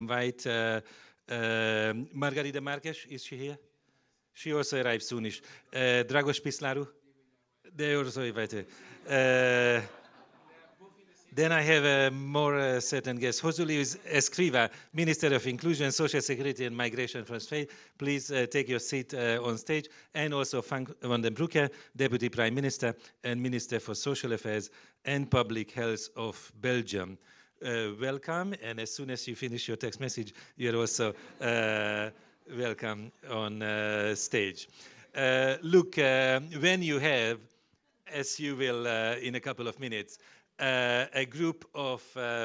invite Margarida Marques. Is she here? She also arrives soonish. Dragos Pislaru. They also invited. Then I have a more certain guest. José Escrivá, Minister of Inclusion, Social Security and Migration from Spain. Please take your seat on stage. And also Vandenbroucke, Deputy Prime Minister and Minister for Social Affairs and Public Health of Belgium. Welcome, and as soon as you finish your text message, you're also welcome on stage. Look, when you have, as you will in a couple of minutes, a group of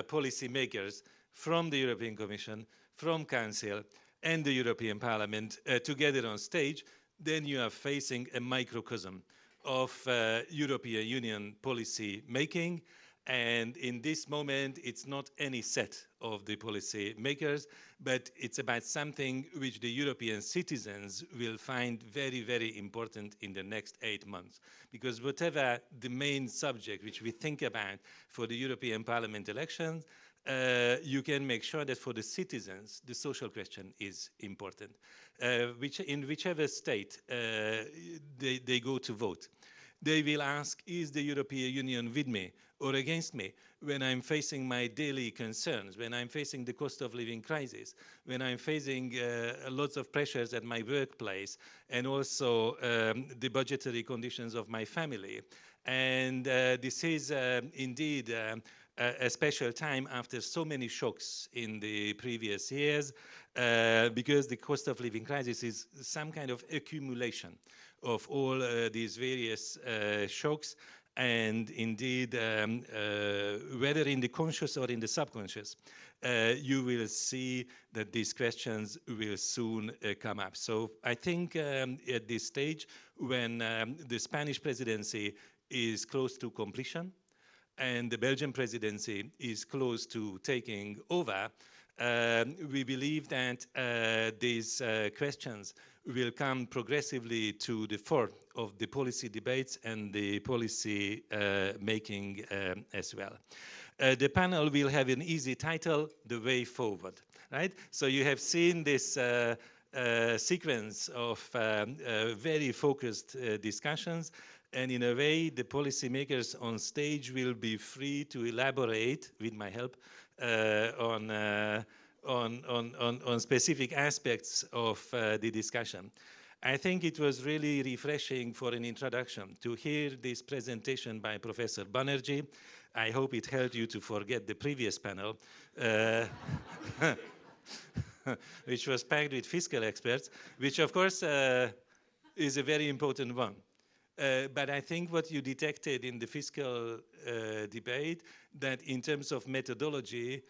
policy makers from the European Commission, from Council, and the European Parliament together on stage, then you are facing a microcosm of European Union policy making. And in this moment, it's not any set of the policy makers, but it's about something which the European citizens will find very, very important in the next 8 months. Because whatever the main subject which we think about for the European Parliament elections, you can make sure that for the citizens, the social question is important. In whichever state they go to vote, they will ask, is the European Union with me or against me when I'm facing my daily concerns, when I'm facing the cost of living crisis, when I'm facing lots of pressures at my workplace, and also the budgetary conditions of my family. And this is indeed a special time after so many shocks in the previous years, because the cost of living crisis is some kind of accumulation of all these various shocks. And indeed, whether in the conscious or in the subconscious, you will see that these questions will soon come up. So I think at this stage, when the Spanish presidency is close to completion, and the Belgian presidency is close to taking over, we believe that these questions will come progressively to the fore of the policy debates and the policy making as well. The panel will have an easy title, The Way Forward, right? So you have seen this sequence of very focused discussions, and in a way, the policymakers on stage will be free to elaborate, with my help, on specific aspects of the discussion. I think it was really refreshing for an introduction to hear this presentation by Professor Banerjee. I hope it helped you to forget the previous panel, which was packed with fiscal experts, which of course is a very important one. But I think what you detected in the fiscal debate, that in terms of methodology,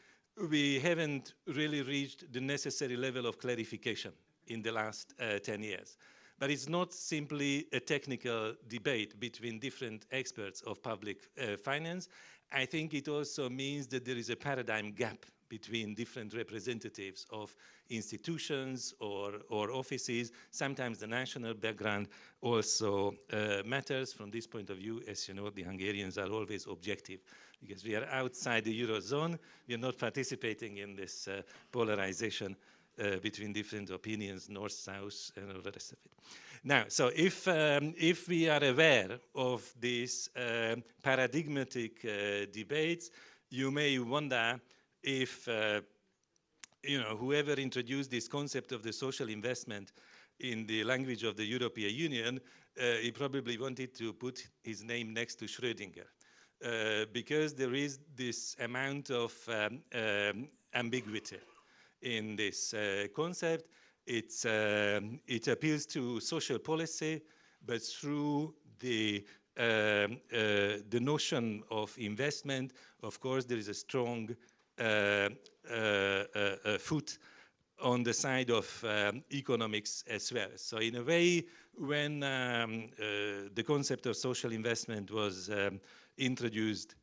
we haven't really reached the necessary level of clarification in the last 10 years. But it's not simply a technical debate between different experts of public finance. I think it also means that there is a paradigm gap between different representatives of institutions or offices. Sometimes the national background also matters. From this point of view, as you know, the Hungarians are always objective because we are outside the Eurozone. We are not participating in this polarization between different opinions, north, south, and all the rest of it. Now, so if we are aware of these paradigmatic debates, you may wonder if whoever introduced this concept of the social investment in the language of the European Union, he probably wanted to put his name next to Schrödinger, because there is this amount of ambiguity in this concept. It appeals to social policy, but through the notion of investment, of course, there is a strong foot on the side of economics as well. So in a way, when the concept of social investment was introduced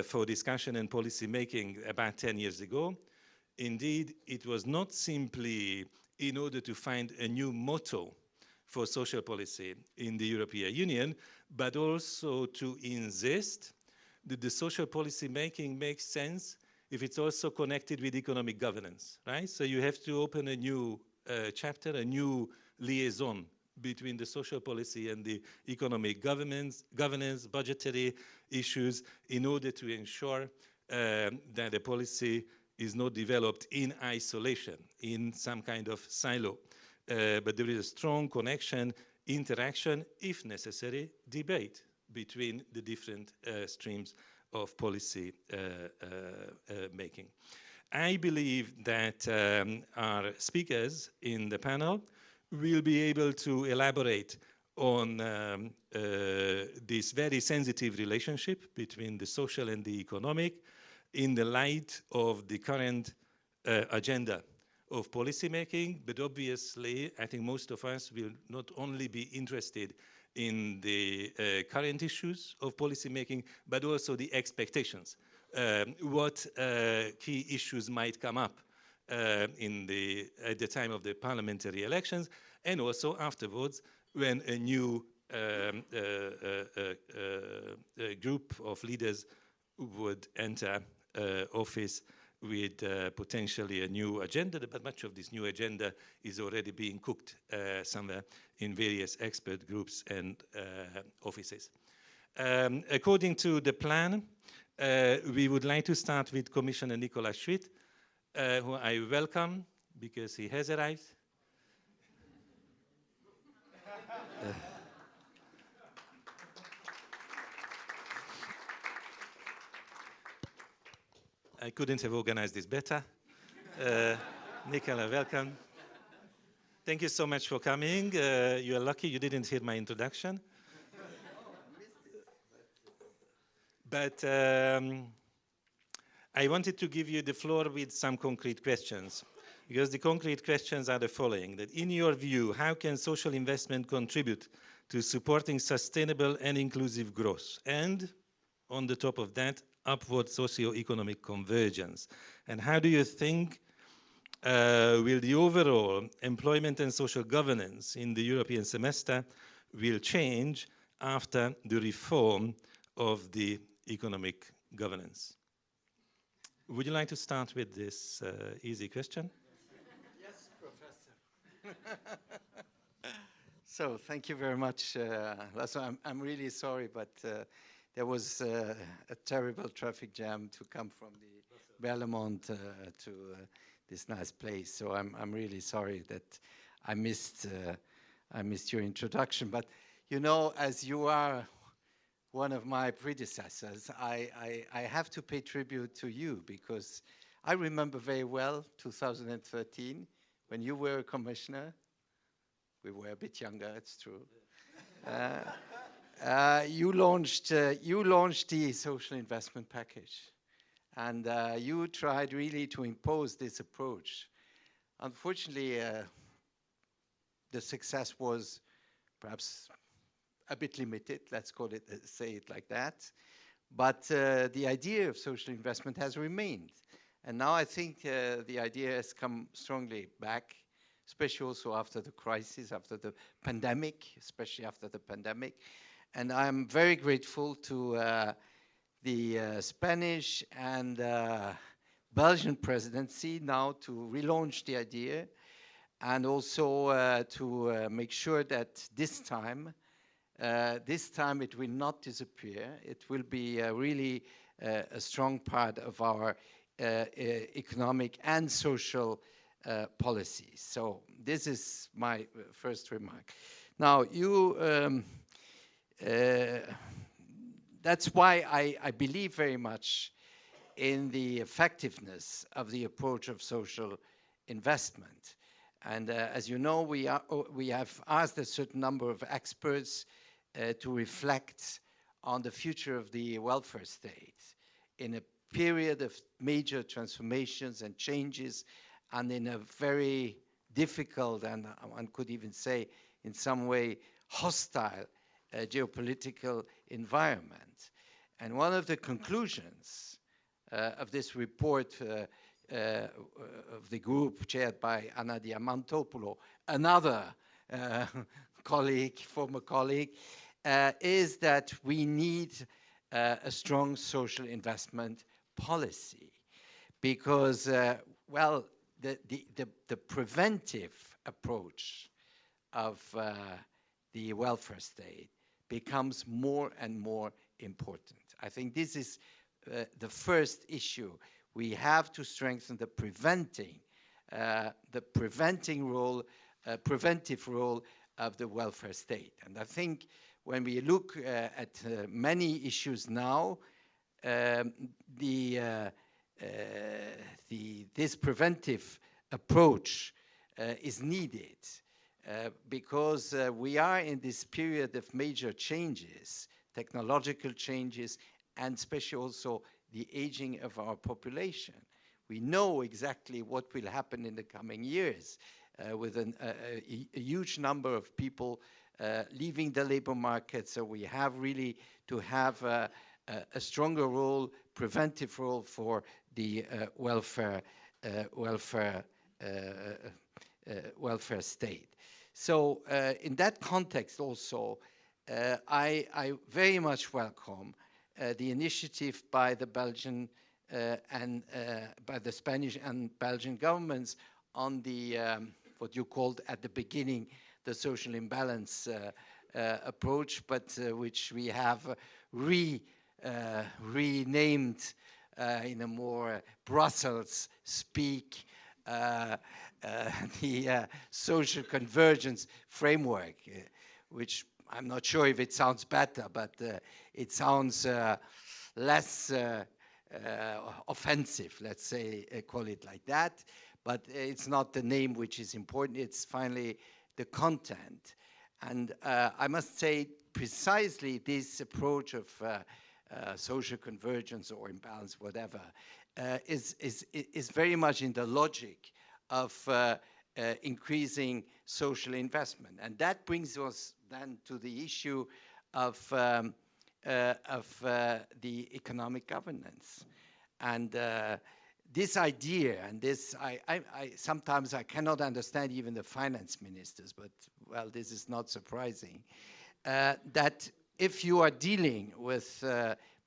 for discussion and policy making about 10 years ago, indeed, it was not simply in order to find a new motto for social policy in the European Union, but also to insist that the social policy making makes sense if it's also connected with economic governance, right? So you have to open a new chapter, a new liaison between the social policy and the economic governance, budgetary issues, in order to ensure that the policy is not developed in isolation, in some kind of silo. But there is a strong connection, interaction, if necessary, debate between the different streams of policy making. I believe that our speakers in the panel will be able to elaborate on this very sensitive relationship between the social and the economic in the light of the current agenda of policymaking. But obviously, I think most of us will not only be interested in the current issues of policymaking, but also the expectations. What key issues might come up at the time of the parliamentary elections, and also afterwards when a new group of leaders would enter office with potentially a new agenda, but much of this new agenda is already being cooked somewhere in various expert groups and offices. According to the plan, we would like to start with Commissioner Nicolas Schmit, who I welcome because he has arrived. I couldn't have organized this better. Nicolas, welcome. Thank you so much for coming. You are lucky you didn't hear my introduction. But I wanted to give you the floor with some concrete questions, because the concrete questions are the following: that in your view, how can social investment contribute to supporting sustainable and inclusive growth? And on the top of that, upward socio-economic convergence. And how do you think will the overall employment and social governance in the European semester will change after the reform of the economic governance? Would you like to start with this easy question? Yes, Professor. So thank you very much, László. I'm really sorry, but there was a terrible traffic jam to come from the Belgium to this nice place. So I'm really sorry that I missed your introduction. But you know, as you are one of my predecessors, I have to pay tribute to you, because I remember very well 2013 when you were a commissioner. We were a bit younger, it's true. You launched the social investment package, and you tried really to impose this approach. Unfortunately, the success was perhaps a bit limited, let's say it like that. But the idea of social investment has remained. And now I think the idea has come strongly back, especially also after the crisis, after the pandemic, especially after the pandemic. And I'm very grateful to the Spanish and Belgian presidency now to relaunch the idea, and also to make sure that this time it will not disappear. It will be really a strong part of our economic and social policies. So this is my first remark. Now, that's why I believe very much in the effectiveness of the approach of social investment. And as you know, we have asked a certain number of experts to reflect on the future of the welfare state in a period of major transformations and changes, and in a very difficult, and one could even say in some way hostile geopolitical environment. And one of the conclusions of this report of the group chaired by Anna Diamantopoulou, another colleague, former colleague, is that we need a strong social investment policy. because, well, the preventive approach of the welfare state becomes more and more important. I think this is the first issue. We have to strengthen the preventive role of the welfare state. And I think when we look at many issues now, this preventive approach is needed because we are in this period of major changes, technological changes, and especially also the aging of our population. We know exactly what will happen in the coming years with a huge number of people leaving the labor market. So we have really to have a stronger role, preventive role for the welfare state. So in that context also, I very much welcome the initiative by the Belgian and by the Spanish and Belgian governments on the what you called at the beginning the social imbalance approach, but which we have renamed in a more Brussels speak the social convergence framework, which I'm not sure if it sounds better, but it sounds less offensive, let's say, call it like that. But it's not the name which is important, it's finally the content. And I must say, precisely this approach of social convergence or imbalance, whatever, is very much in the logic of increasing social investment. And that brings us then to the issue of the economic governance. And this idea, and this, sometimes I cannot understand even the finance ministers, but well, this is not surprising, that if you are dealing with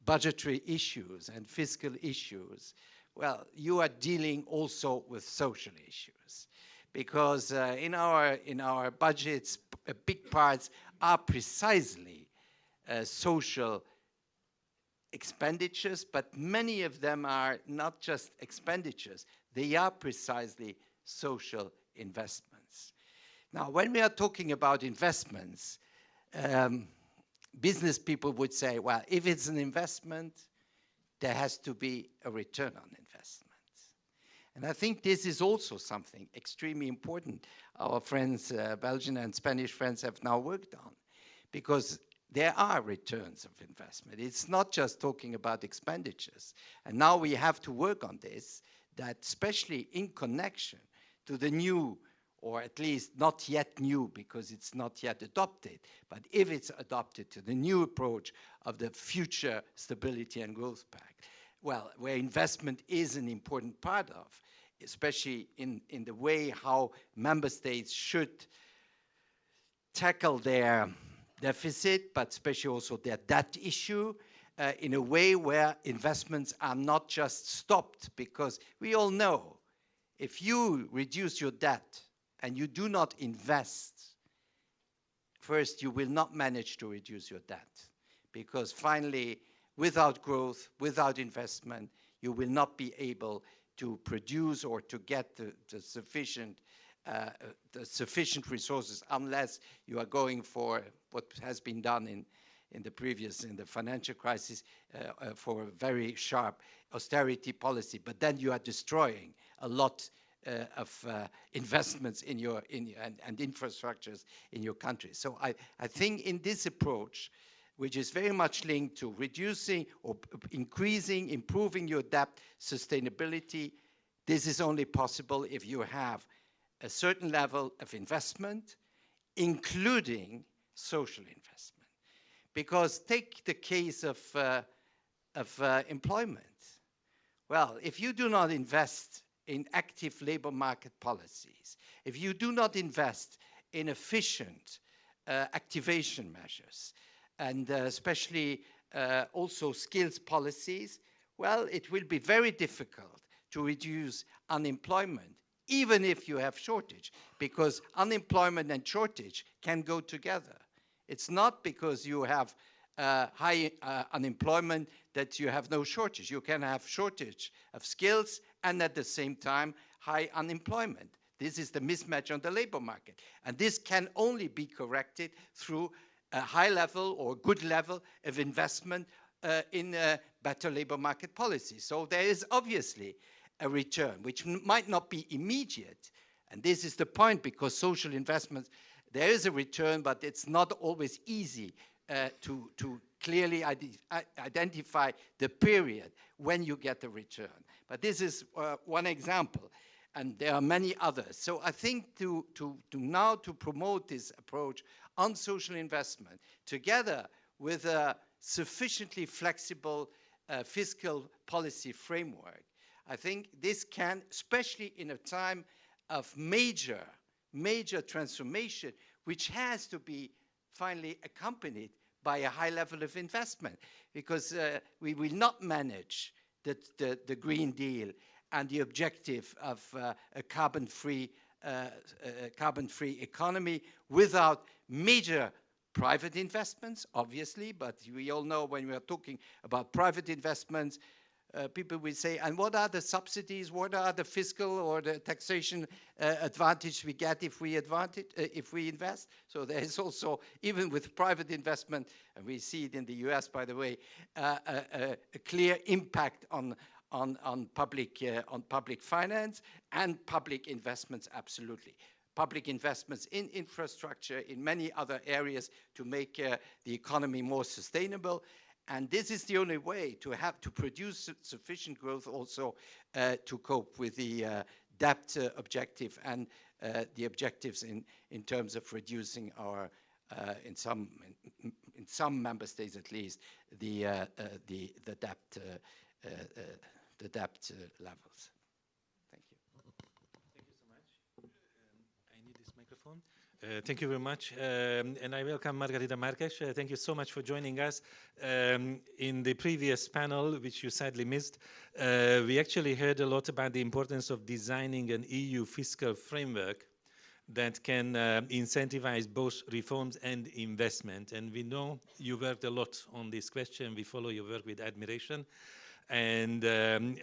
budgetary issues and fiscal issues, well, you are dealing also with social issues. Because in our budgets, big parts are precisely social expenditures, but many of them are not just expenditures, they are precisely social investments. Now, when we are talking about investments, business people would say, well, if it's an investment, there has to be a return on investment. And I think this is also something extremely important our friends, Belgian and Spanish friends, have now worked on, because there are returns of investment. It's not just talking about expenditures. And now we have to work on this, that especially in connection to the new, or at least not yet new because it's not yet adopted, but if it's adopted to the new approach of the future Stability and Growth Pact, well, where investment is an important part of, especially in the way how member states should tackle their deficit, but especially also their debt issue, in a way where investments are not just stopped, because we all know if you reduce your debt and you do not invest, first, you will not manage to reduce your debt, because finally, without growth, without investment, you will not be able to produce or to get the sufficient resources, unless you are going for what has been done in the financial crisis, for a very sharp austerity policy. But then you are destroying a lot of investments in your and infrastructures in your country. So I think in this approach, which is very much linked to reducing or increasing, improving your debt sustainability, this is only possible if you have a certain level of investment, including social investment. Because take the case of employment. Well, if you do not invest in active labor market policies, if you do not invest in efficient activation measures, and especially also skills policies, well, it will be very difficult to reduce unemployment, even if you have shortage, because unemployment and shortage can go together. It's not because you have high unemployment that you have no shortage. You can have shortage of skills and at the same time high unemployment. This is the mismatch on the labor market. And this can only be corrected through a high level or good level of investment in better labor market policy. So there is obviously a return, which might not be immediate. And this is the point, because social investments, there is a return, but it's not always easy to clearly identify the period when you get the return. But this is one example, and there are many others. So I think to promote this approach on social investment, together with a sufficiently flexible fiscal policy framework, I think this can, especially in a time of major transformation, which has to be finally accompanied by a high level of investment, because we will not manage the Green Deal and the objective of a carbon-free economy without major private investments, obviously, but we all know when we are talking about private investments, people will say, and what are the subsidies, what are the fiscal or the taxation advantage we get if we invest? So there is also, even with private investment, and we see it in the US, by the way, a clear impact on public finance and public investments, absolutely. Public investments in infrastructure, in many other areas to make the economy more sustainable. And this is the only way to produce sufficient growth also to cope with the debt objective and the objectives in terms of reducing our, in some member states at least, the debt levels. Thank you. Thank you so much. I need this microphone. Thank you very much. And I welcome Margarida Marques. Thank you so much for joining us. In the previous panel, which you sadly missed, we actually heard a lot about the importance of designing an EU fiscal framework that can incentivize both reforms and investment. And we know you worked a lot on this question. We follow your work with admiration. And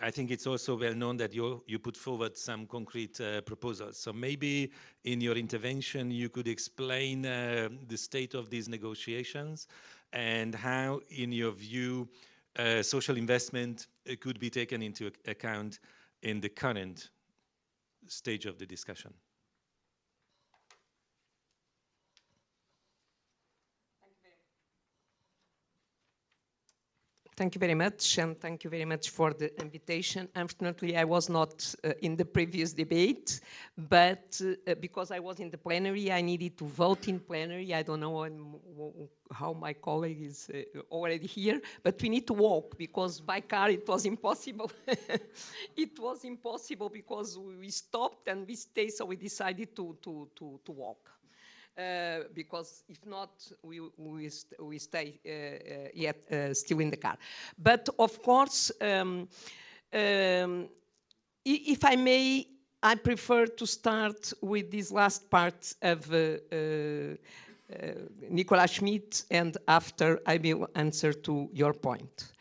I think it's also well known that you put forward some concrete proposals. So maybe in your intervention, you could explain the state of these negotiations and how, in your view, social investment could be taken into account in the current stage of the discussion. Thank you very much, and thank you very much for the invitation. Unfortunately, I was not in the previous debate, but because I was in the plenary, I needed to vote in plenary. I don't know how my colleague is already here, but we need to walk, because by car it was impossible. It was impossible because we stopped and we stayed, so we decided to walk. Because if not, we stay still in the car. But of course, if I may, I prefer to start with this last part of Nicolas Schmit, and after I will answer to your point.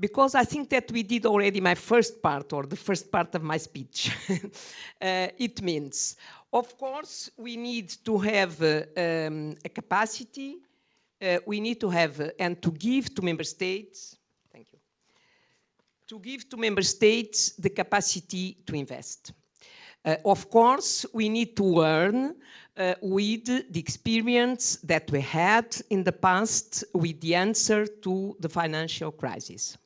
Because I think that we did already my first part, or the first part of my speech. It means, of course, we need to have a capacity. We need to have and to give to member states. Thank you. To give to member states the capacity to invest. Of course, we need to learn with the experience that we had in the past with the answer to the financial crisis.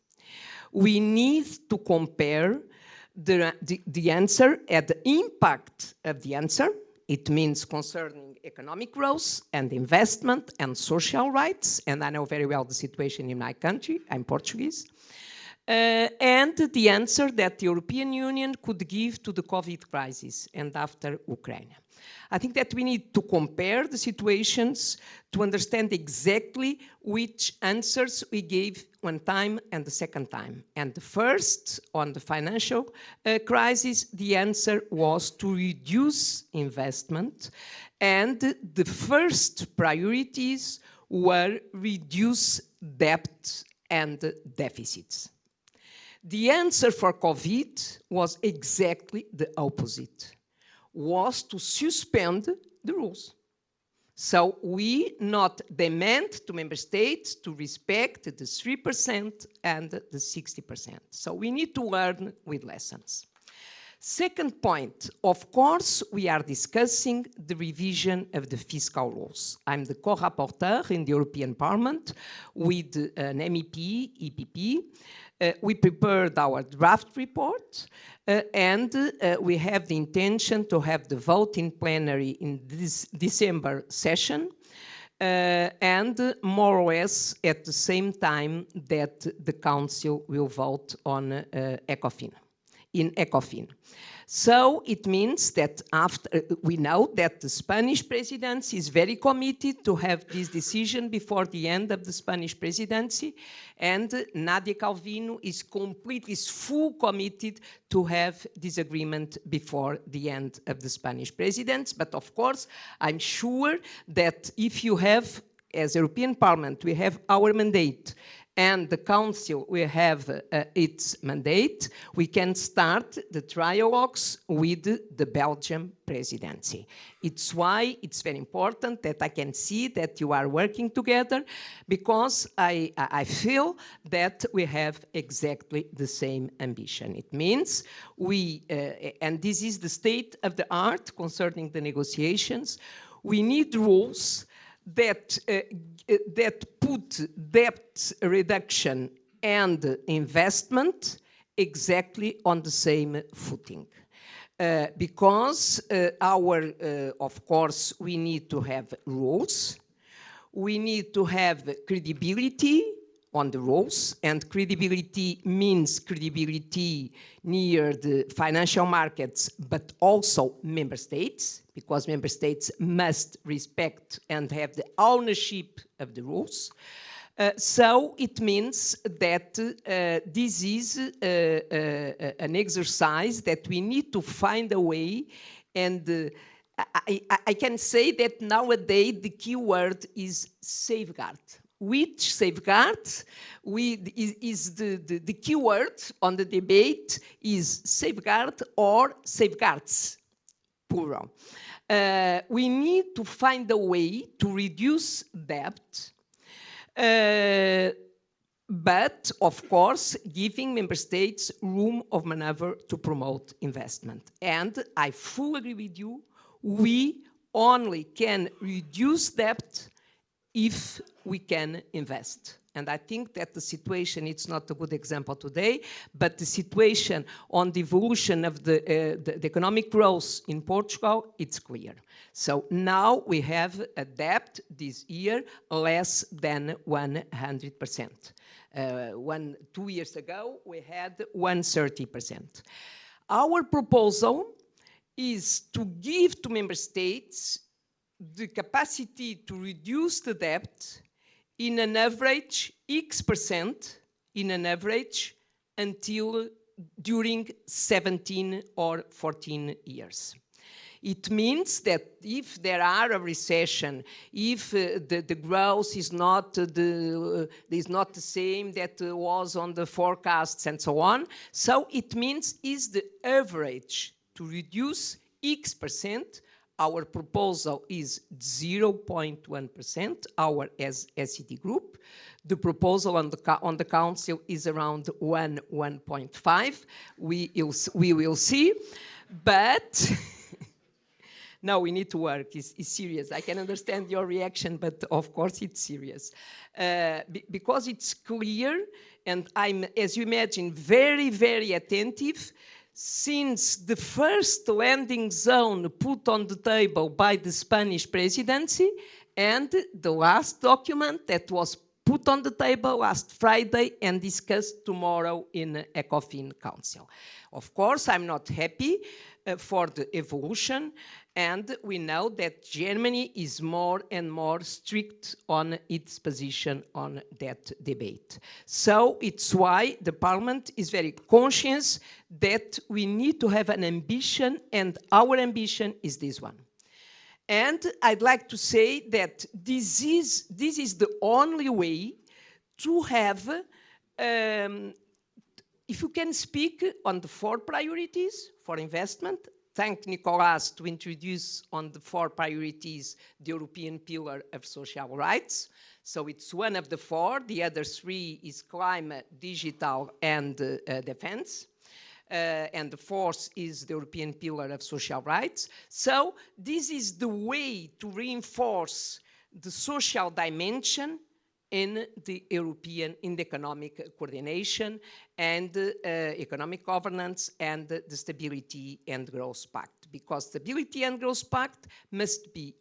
We need to compare the answer and the impact of the answer. It means concerning economic growth and investment and social rights. And I know very well the situation in my country. I'm Portuguese. and the answer that the European Union could give to the COVID crisis and after Ukraine. I think that we need to compare the situations to understand exactly which answers we gave one time and the second time. And the first, on the financial crisis, the answer was to reduce investment, and the first priorities were reduce debt and deficits. The answer for COVID was exactly the opposite, was to suspend the rules. So we not demand to member states to respect the 3% and the 60%. So we need to learn with lessons. Second point, of course, we are discussing the revision of the fiscal rules. I'm the co-rapporteur in the European Parliament with an MEP, EPP. We prepared our draft report, and we have the intention to have the vote in plenary in this December session, and more or less at the same time that the Council will vote on ECOFIN. In ECOFIN. So it means that after, we know that the Spanish presidency is very committed to have this decision before the end of the Spanish presidency, and Nadia Calvino is full committed to have this agreement before the end of the Spanish presidency. But of course, I'm sure that if you have, as European Parliament, we have our mandate, and the Council will have its mandate, we can start the trialogues with the Belgian presidency. It's why it's very important that I can see that you are working together, because I feel that we have exactly the same ambition. It means we, and this is the state of the art concerning the negotiations, we need rules that put debt reduction and investment exactly on the same footing. Because of course, we need to have rules, we need to have credibility on the rules, and credibility means credibility near the financial markets, but also member states, because member states must respect and have the ownership of the rules. So it means that this is an exercise that we need to find a way, and I can say that nowadays the key word is safeguard. Which safeguard is the key word on the debate is safeguard or safeguards, plural. We need to find a way to reduce debt, but of course, giving member states room of maneuver to promote investment. And I fully agree with you, we only can reduce debt if we can invest. And I think that the situation, it's not a good example today, but the situation on the evolution of the economic growth in Portugal, it's clear. So now we have a debt this year less than 100%. 2 years ago, we had 130%. Our proposal is to give to member states the capacity to reduce the debt in an average X% in an average until during 17 or 14 years. It means that if there are a recession, if the growth is not the same that was on the forecasts and so on, so it means is the average to reduce X%. Our proposal is 0.1%, our SED group. The proposal on the Council is around 1.5. We will see, but no, we need to work. It's serious. I can understand your reaction, but of course it's serious. Because it's clear, and I'm, as you imagine, very, very attentive. Since the first landing zone put on the table by the Spanish presidency and the last document that was put on the table last Friday and discussed tomorrow in ECOFIN Council. Of course, I'm not happy for the evolution, and we know that Germany is more and more strict on its position on that debate. So it's why the Parliament is very conscious that we need to have an ambition, and our ambition is this one. And I'd like to say that this is the only way to have, if you can speak on the 4 priorities for investment, thank Nicolas to introduce on the 4 priorities the European Pillar of Social Rights. So it's one of the 4, the other 3 is climate, digital, and defense. And the 4th is the European Pillar of Social Rights. So this is the way to reinforce the social dimension in the economic coordination and economic governance and the Stability and Growth Pact. Because Stability and Growth Pact must be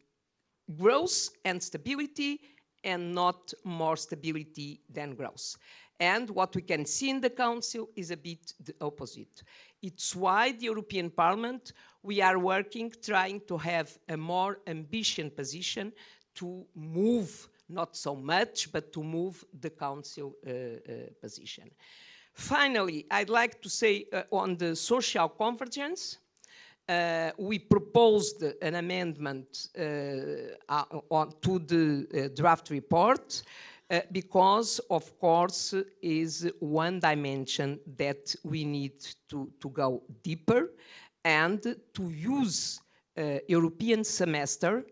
growth and stability and not more stability than growth. And what we can see in the Council is a bit the opposite. It's why the European Parliament, we are working, trying to have a more ambitious position to move, not so much, but to move the Council position. Finally, I'd like to say on the social convergence, we proposed an amendment to the draft report because, of course, is one dimension that we need to go deeper and to use European semester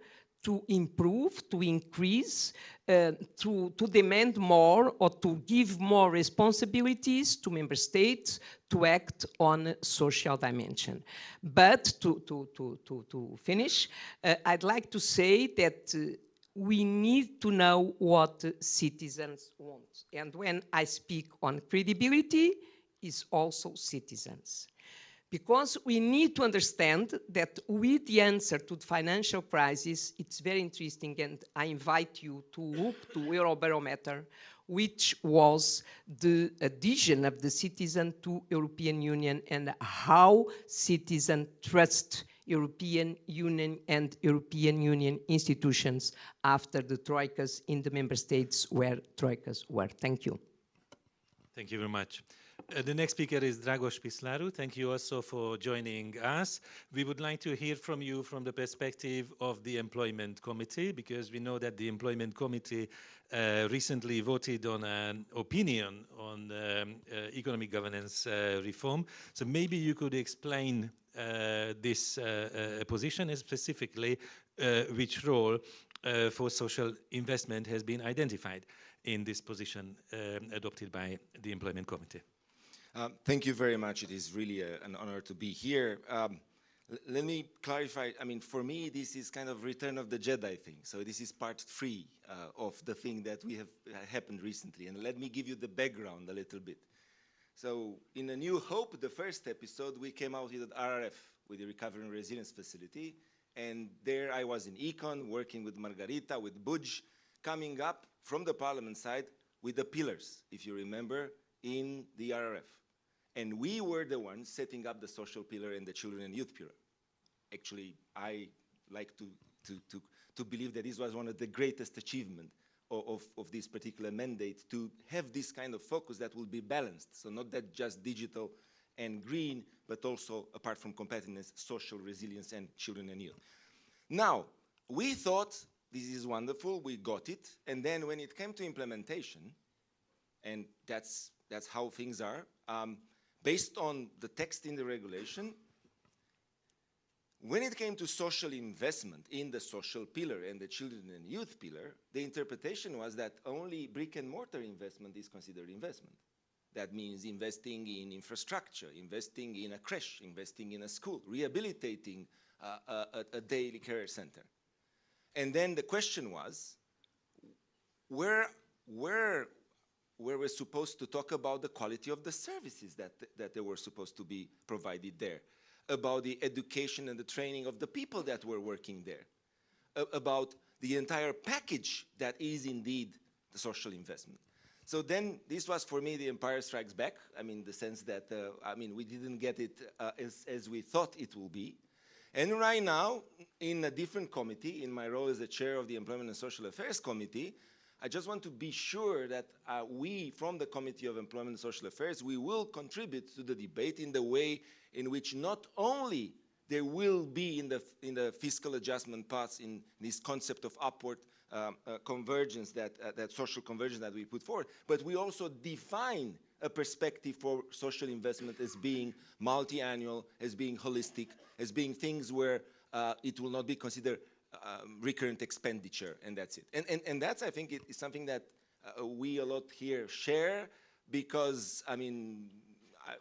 to improve, to increase, to demand more or to give more responsibilities to member states to act on social dimension. But to finish, I'd like to say that we need to know what citizens want. And when I speak on credibility, it's also citizens. Because we need to understand that with the answer to the financial crisis, it's very interesting, and I invite you to look to Eurobarometer, which was the adhesion of the citizen to European Union and how citizens trust European Union and European Union institutions after the troikas in the member states where troikas were. Thank you. Thank you very much. The next speaker is Dragos Pislaru. Thank you also for joining us. We would like to hear from you from the perspective of the Employment Committee, because we know that the Employment Committee recently voted on an opinion on economic governance reform. So maybe you could explain this position, and specifically which role for social investment has been identified in this position adopted by the Employment Committee. Thank you very much. It is really an honor to be here. Let me clarify. I mean, for me, this is kind of Return of the Jedi thing. So this is part 3 of the thing that we have happened recently. And let me give you the background a little bit. So in A New Hope, the first episode, we came out with an RRF, with the Recovery and Resilience Facility. And there I was in Econ, working with Margarida, with Budge, coming up from the Parliament side with the pillars, if you remember, in the RRF. And we were the ones setting up the social pillar and the children and youth pillar. Actually, I like to believe that this was one of the greatest achievements of this particular mandate, to have this kind of focus that will be balanced. So not that just digital and green, but also, apart from competitiveness, social resilience and children and youth. Now, we thought this is wonderful, we got it. And then when it came to implementation, and that's how things are, based on the text in the regulation, when it came to social investment in the social pillar and the children and youth pillar, the interpretation was that only brick and mortar investment is considered investment. That means investing in infrastructure, investing in a creche, investing in a school, rehabilitating a daily care center. And then the question was, where we're supposed to talk about the quality of the services that they were supposed to be provided there, about the education and the training of the people that were working there, about the entire package that is indeed the social investment. So then this was for me the Empire Strikes Back. I mean, the sense that, we didn't get it as we thought it will be. And right now, in a different committee, in my role as the chair of the Employment and Social Affairs Committee, I just want to be sure that we, from the Committee of Employment and Social Affairs, we will contribute to the debate in the way in which not only there will be in the fiscal adjustment paths in this concept of upward convergence, that social convergence that we put forward, but we also define a perspective for social investment as being multi-annual, as being holistic, as being things where it will not be considered recurrent expenditure, and that's it. And that's, I think, is something that we a lot here share, because,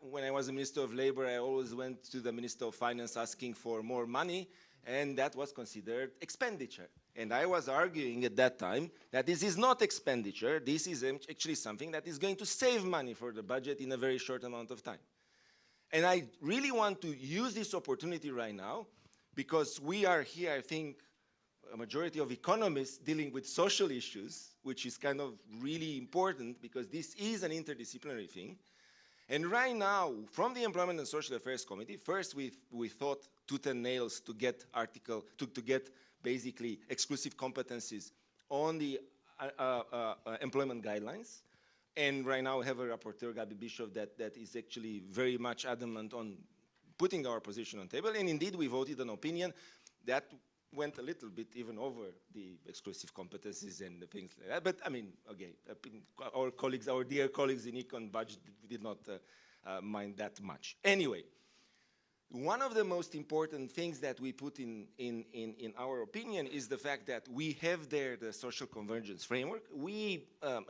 when I was a Minister of Labor, I always went to the Minister of Finance asking for more money, and that was considered expenditure. And I was arguing at that time that this is not expenditure, this is actually something that is going to save money for the budget in a very short amount of time. And I really want to use this opportunity right now, because we are here, I think, a majority of economists dealing with social issues, which is kind of really important, because this is an interdisciplinary thing. And right now, from the Employment and Social Affairs Committee, first we thought tooth and nails to get to get basically exclusive competencies on the employment guidelines. And right now we have a rapporteur, Gabi Bishop, that is actually very much adamant on putting our position on the table. And indeed, we voted an opinion that went a little bit even over the exclusive competencies and the things like that. But okay, our dear colleagues in Econ Budget did not mind that much. Anyway, one of the most important things that we put in our opinion is the fact that we have there the social convergence framework.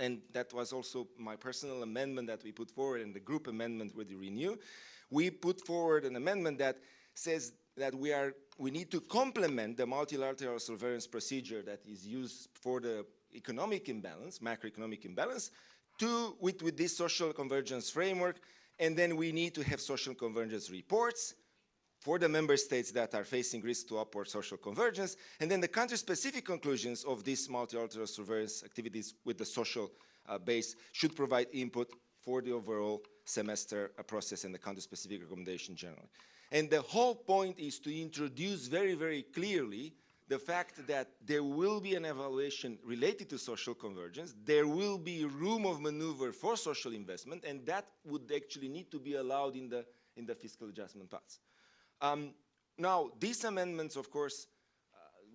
And that was also my personal amendment that we put forward, and the group amendment with the Renew. We put forward an amendment that says that we need to complement the multilateral surveillance procedure that is used for the economic imbalance, macroeconomic imbalance, with this social convergence framework. And then we need to have social convergence reports for the member states that are facing risk to upward social convergence. And then the country-specific conclusions of these multilateral surveillance activities with the social base should provide input for the overall semester process and the country-specific recommendation generally. And the whole point is to introduce very, very clearly the fact that there will be an evaluation related to social convergence, there will be room of maneuver for social investment, and that would actually need to be allowed in the fiscal adjustment paths. Now, these amendments, of course,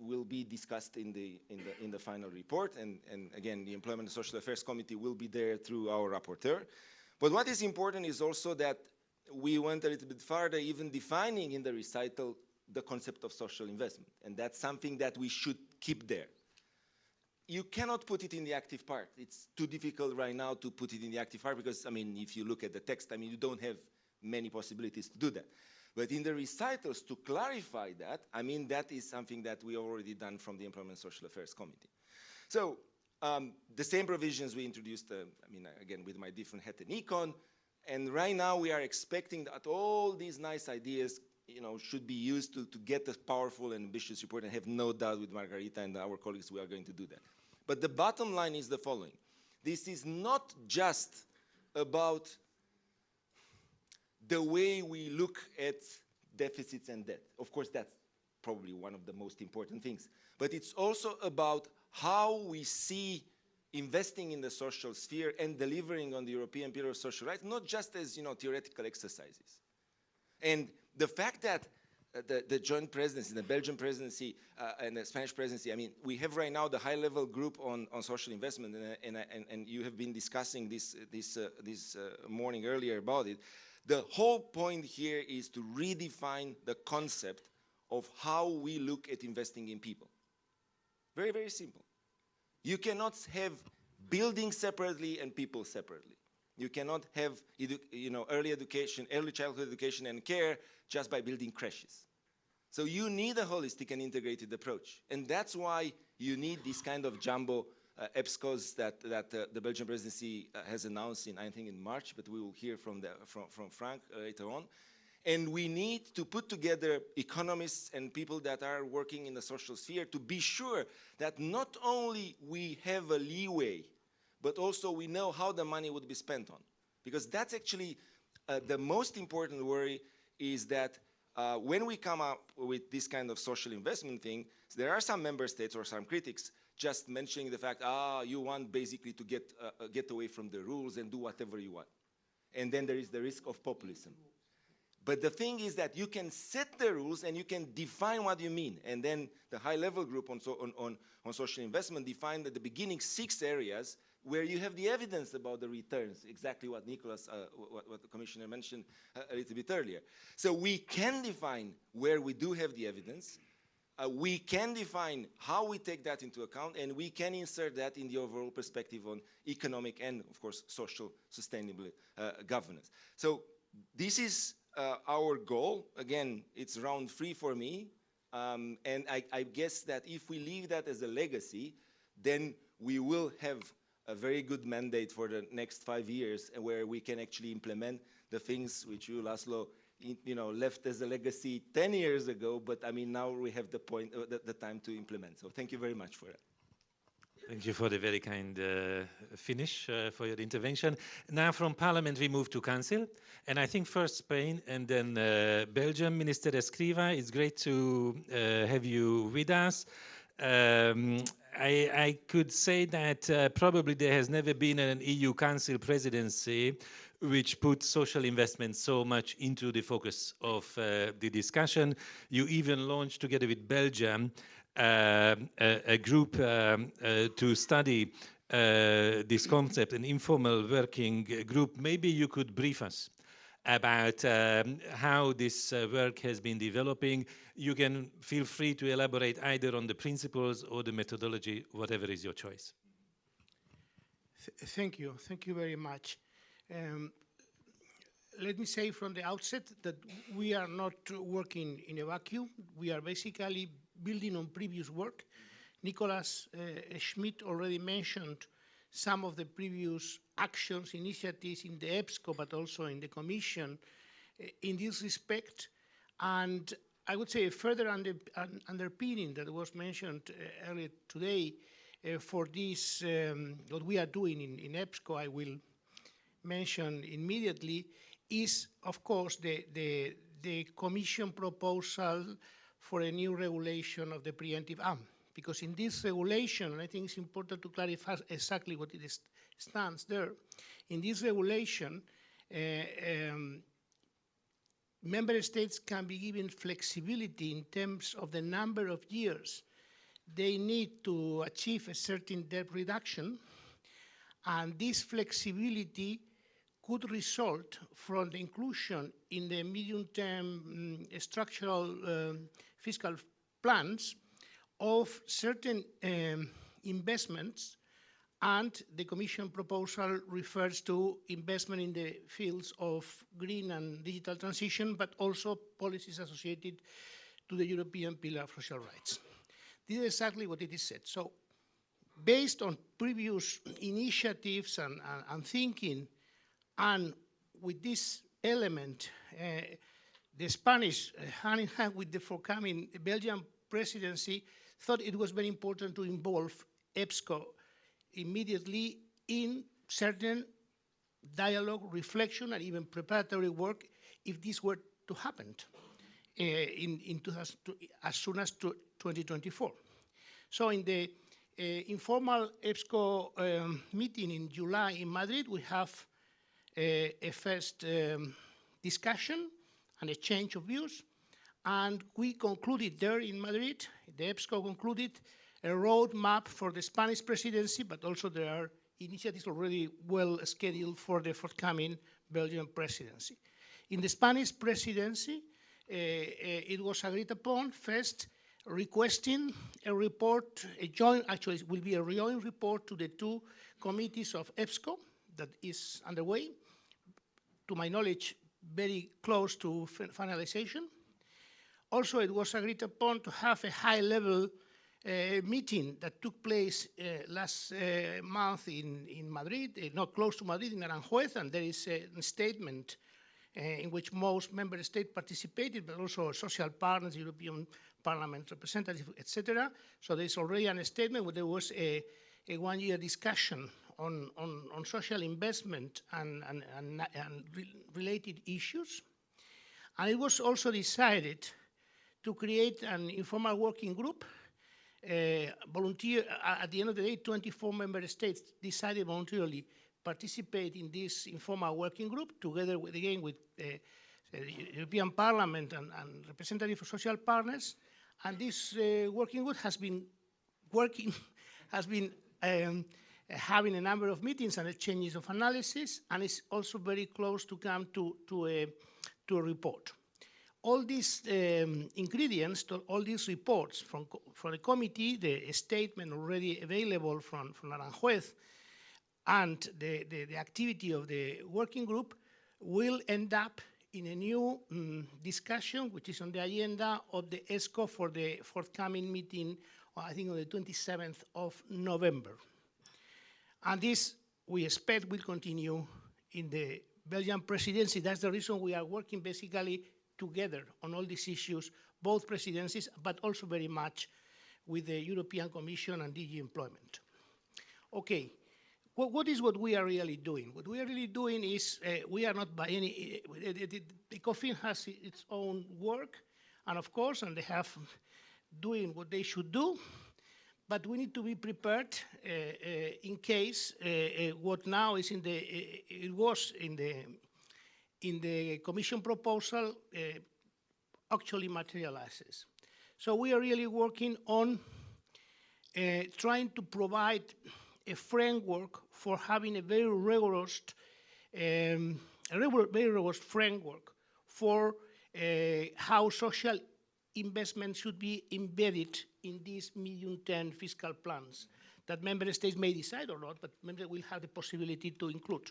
will be discussed in the final report, and again, the Employment and Social Affairs Committee will be there through our rapporteur. But what is important is also that we went a little bit farther, even defining in the recital the concept of social investment. And that's something that we should keep there. You cannot put it in the active part. It's too difficult right now to put it in the active part because, if you look at the text, you don't have many possibilities to do that. But in the recitals, to clarify that, that is something that we already done from the Employment and Social Affairs Committee. So the same provisions we introduced, again, with my different hat in Econ. And right now we are expecting that all these nice ideas, should be used to get a powerful and ambitious report, and have no doubt with Margarida and our colleagues we are going to do that. But the bottom line is the following. This is not just about the way we look at deficits and debt. Of course, that's probably one of the most important things. But it's also about how we see investing in the social sphere and delivering on the European Pillar of Social Rights, not just as theoretical exercises. And the fact that the joint presidency, the Belgian presidency and the Spanish presidency, we have right now the high-level group on social investment, and you have been discussing this morning earlier about it. The whole point here is to redefine the concept of how we look at investing in people. Very, very simple. You cannot have buildings separately and people separately. You cannot have early education, early childhood education and care just by building creches. So you need a holistic and integrated approach. And that's why you need this kind of jumbo EBSCOs that the Belgian presidency has announced I think in March, but we will hear from Frank later on. And we need to put together economists and people that are working in the social sphere to be sure that not only we have a leeway but also we know how the money would be spent on. Because that's actually the most important worry, is that when we come up with this kind of social investment thing, there are some member states or some critics just mentioning the fact, you want basically to get away from the rules and do whatever you want. And then there is the risk of populism. But the thing is that you can set the rules and you can define what you mean. And then the high-level group on social investment defined at the beginning 6 areas where you have the evidence about the returns, exactly what Nicolas, what the Commissioner mentioned a little bit earlier. So we can define where we do have the evidence, we can define how we take that into account, and we can insert that in the overall perspective on economic and, of course, social sustainable governance. So this is our goal. Again, it's round 3 for me, and I guess that if we leave that as a legacy, then we will have a very good mandate for the next 5 years, where we can actually implement the things which you, László, left as a legacy 10 years ago, but I mean, now we have the time to implement. So thank you very much for that. Thank you for the very kind finish for your intervention. Now from Parliament we move to Council, and I think first Spain and then Belgium. Minister Escrivá, it's great to have you with us. I could say that probably there has never been an EU Council presidency which put social investment so much into the focus of the discussion. You even launched, together with Belgium, a group to study this concept, an informal working group. Maybe you could brief us about how this work has been developing. You can feel free to elaborate either on the principles or the methodology, whatever is your choice. Thank you very much. Let me say from the outset that we are not working in a vacuum. We are basically building on previous work. Nicolas Schmit already mentioned some of the previous actions, initiatives in the EBSCO, but also in the Commission in this respect. And I would say a further underpinning that was mentioned earlier today for this, what we are doing in EBSCO, I will mention immediately, is, of course, the Commission proposal for a new regulation of the preemptive arm. Because in this regulation, and I think it's important to clarify exactly what it is, stands there, in this regulation, member states can be given flexibility in terms of the number of years they need to achieve a certain debt reduction, and this flexibility could result from the inclusion in the medium-term structural fiscal plans of certain investments, and the Commission proposal refers to investment in the fields of green and digital transition, but also policies associated to the European Pillar of Social Rights. This is exactly what it is said. So, based on previous initiatives and thinking, and with this element, the Spanish, hand in hand with the forthcoming Belgian presidency, thought it was very important to involve EBSCO immediately in certain dialogue, reflection, and even preparatory work if this were to happen as soon as 2024. So in the informal EBSCO meeting in July in Madrid, we have a first discussion and exchange of views, and we concluded there in Madrid, the EBSCO concluded a roadmap for the Spanish presidency, but also there are initiatives already well scheduled for the forthcoming Belgian presidency. In the Spanish presidency, it was agreed upon first requesting a report, actually it will be a joint report to the 2 committees of EBSCO that is underway, to my knowledge, very close to finalization. Also, it was agreed upon to have a high-level meeting that took place last month in Madrid, not close to Madrid, in Aranjuez, and there is a statement in which most member states participated, but also social partners, European Parliament representatives, etc. So there is already a statement where there was a one-year discussion on social investment and related issues. And it was also decided to create an informal working group. Volunteer, at the end of the day, 24 member states decided voluntarily participate in this informal working group, together with, again, with the European Parliament and representatives of social partners. And this working group has been working, has been having a number of meetings and exchanges of analysis, and is also very close to come to a report. All these ingredients, all these reports from the committee, the statement already available from Aranjuez, and the activity of the working group will end up in a new discussion, which is on the agenda of the ESCO for the forthcoming meeting, I think on the 27th of November. And this, we expect, will continue in the Belgian presidency. That's the reason we are working basically together on all these issues, both presidencies, but also very much with the European Commission and DG Employment. Okay, what is what we are really doing? What we are really doing is, we are not by any, the ECOFIN has its own work, and of course, and they have doing what they should do, but we need to be prepared in case what now is in the, it was in the Commission proposal actually materializes. So we are really working on trying to provide a framework for having a very rigorous framework for how social investment should be embedded in these medium-term fiscal plans that member states may decide or not, but members will have the possibility to include.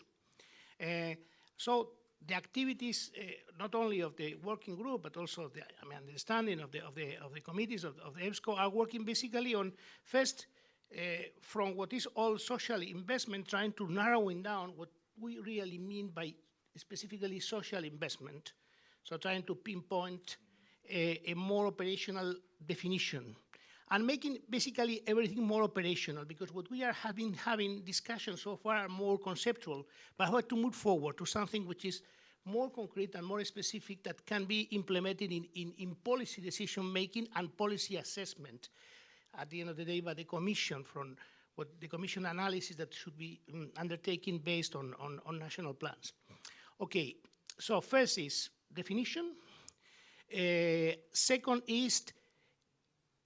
So the activities, not only of the working group, but also the understanding of the committees of the EBSCO are working basically on first from what is all social investment, trying to narrowing down what we really mean by specifically social investment. So trying to pinpoint a more operational definition and making basically everything more operational, because what we are having discussions so far are more conceptual, but how to move forward to something which is more concrete and more specific that can be implemented in policy decision making and policy assessment at the end of the day by the Commission, from what the Commission analysis that should be undertaken based on national plans. Okay, so first is definition. Second is,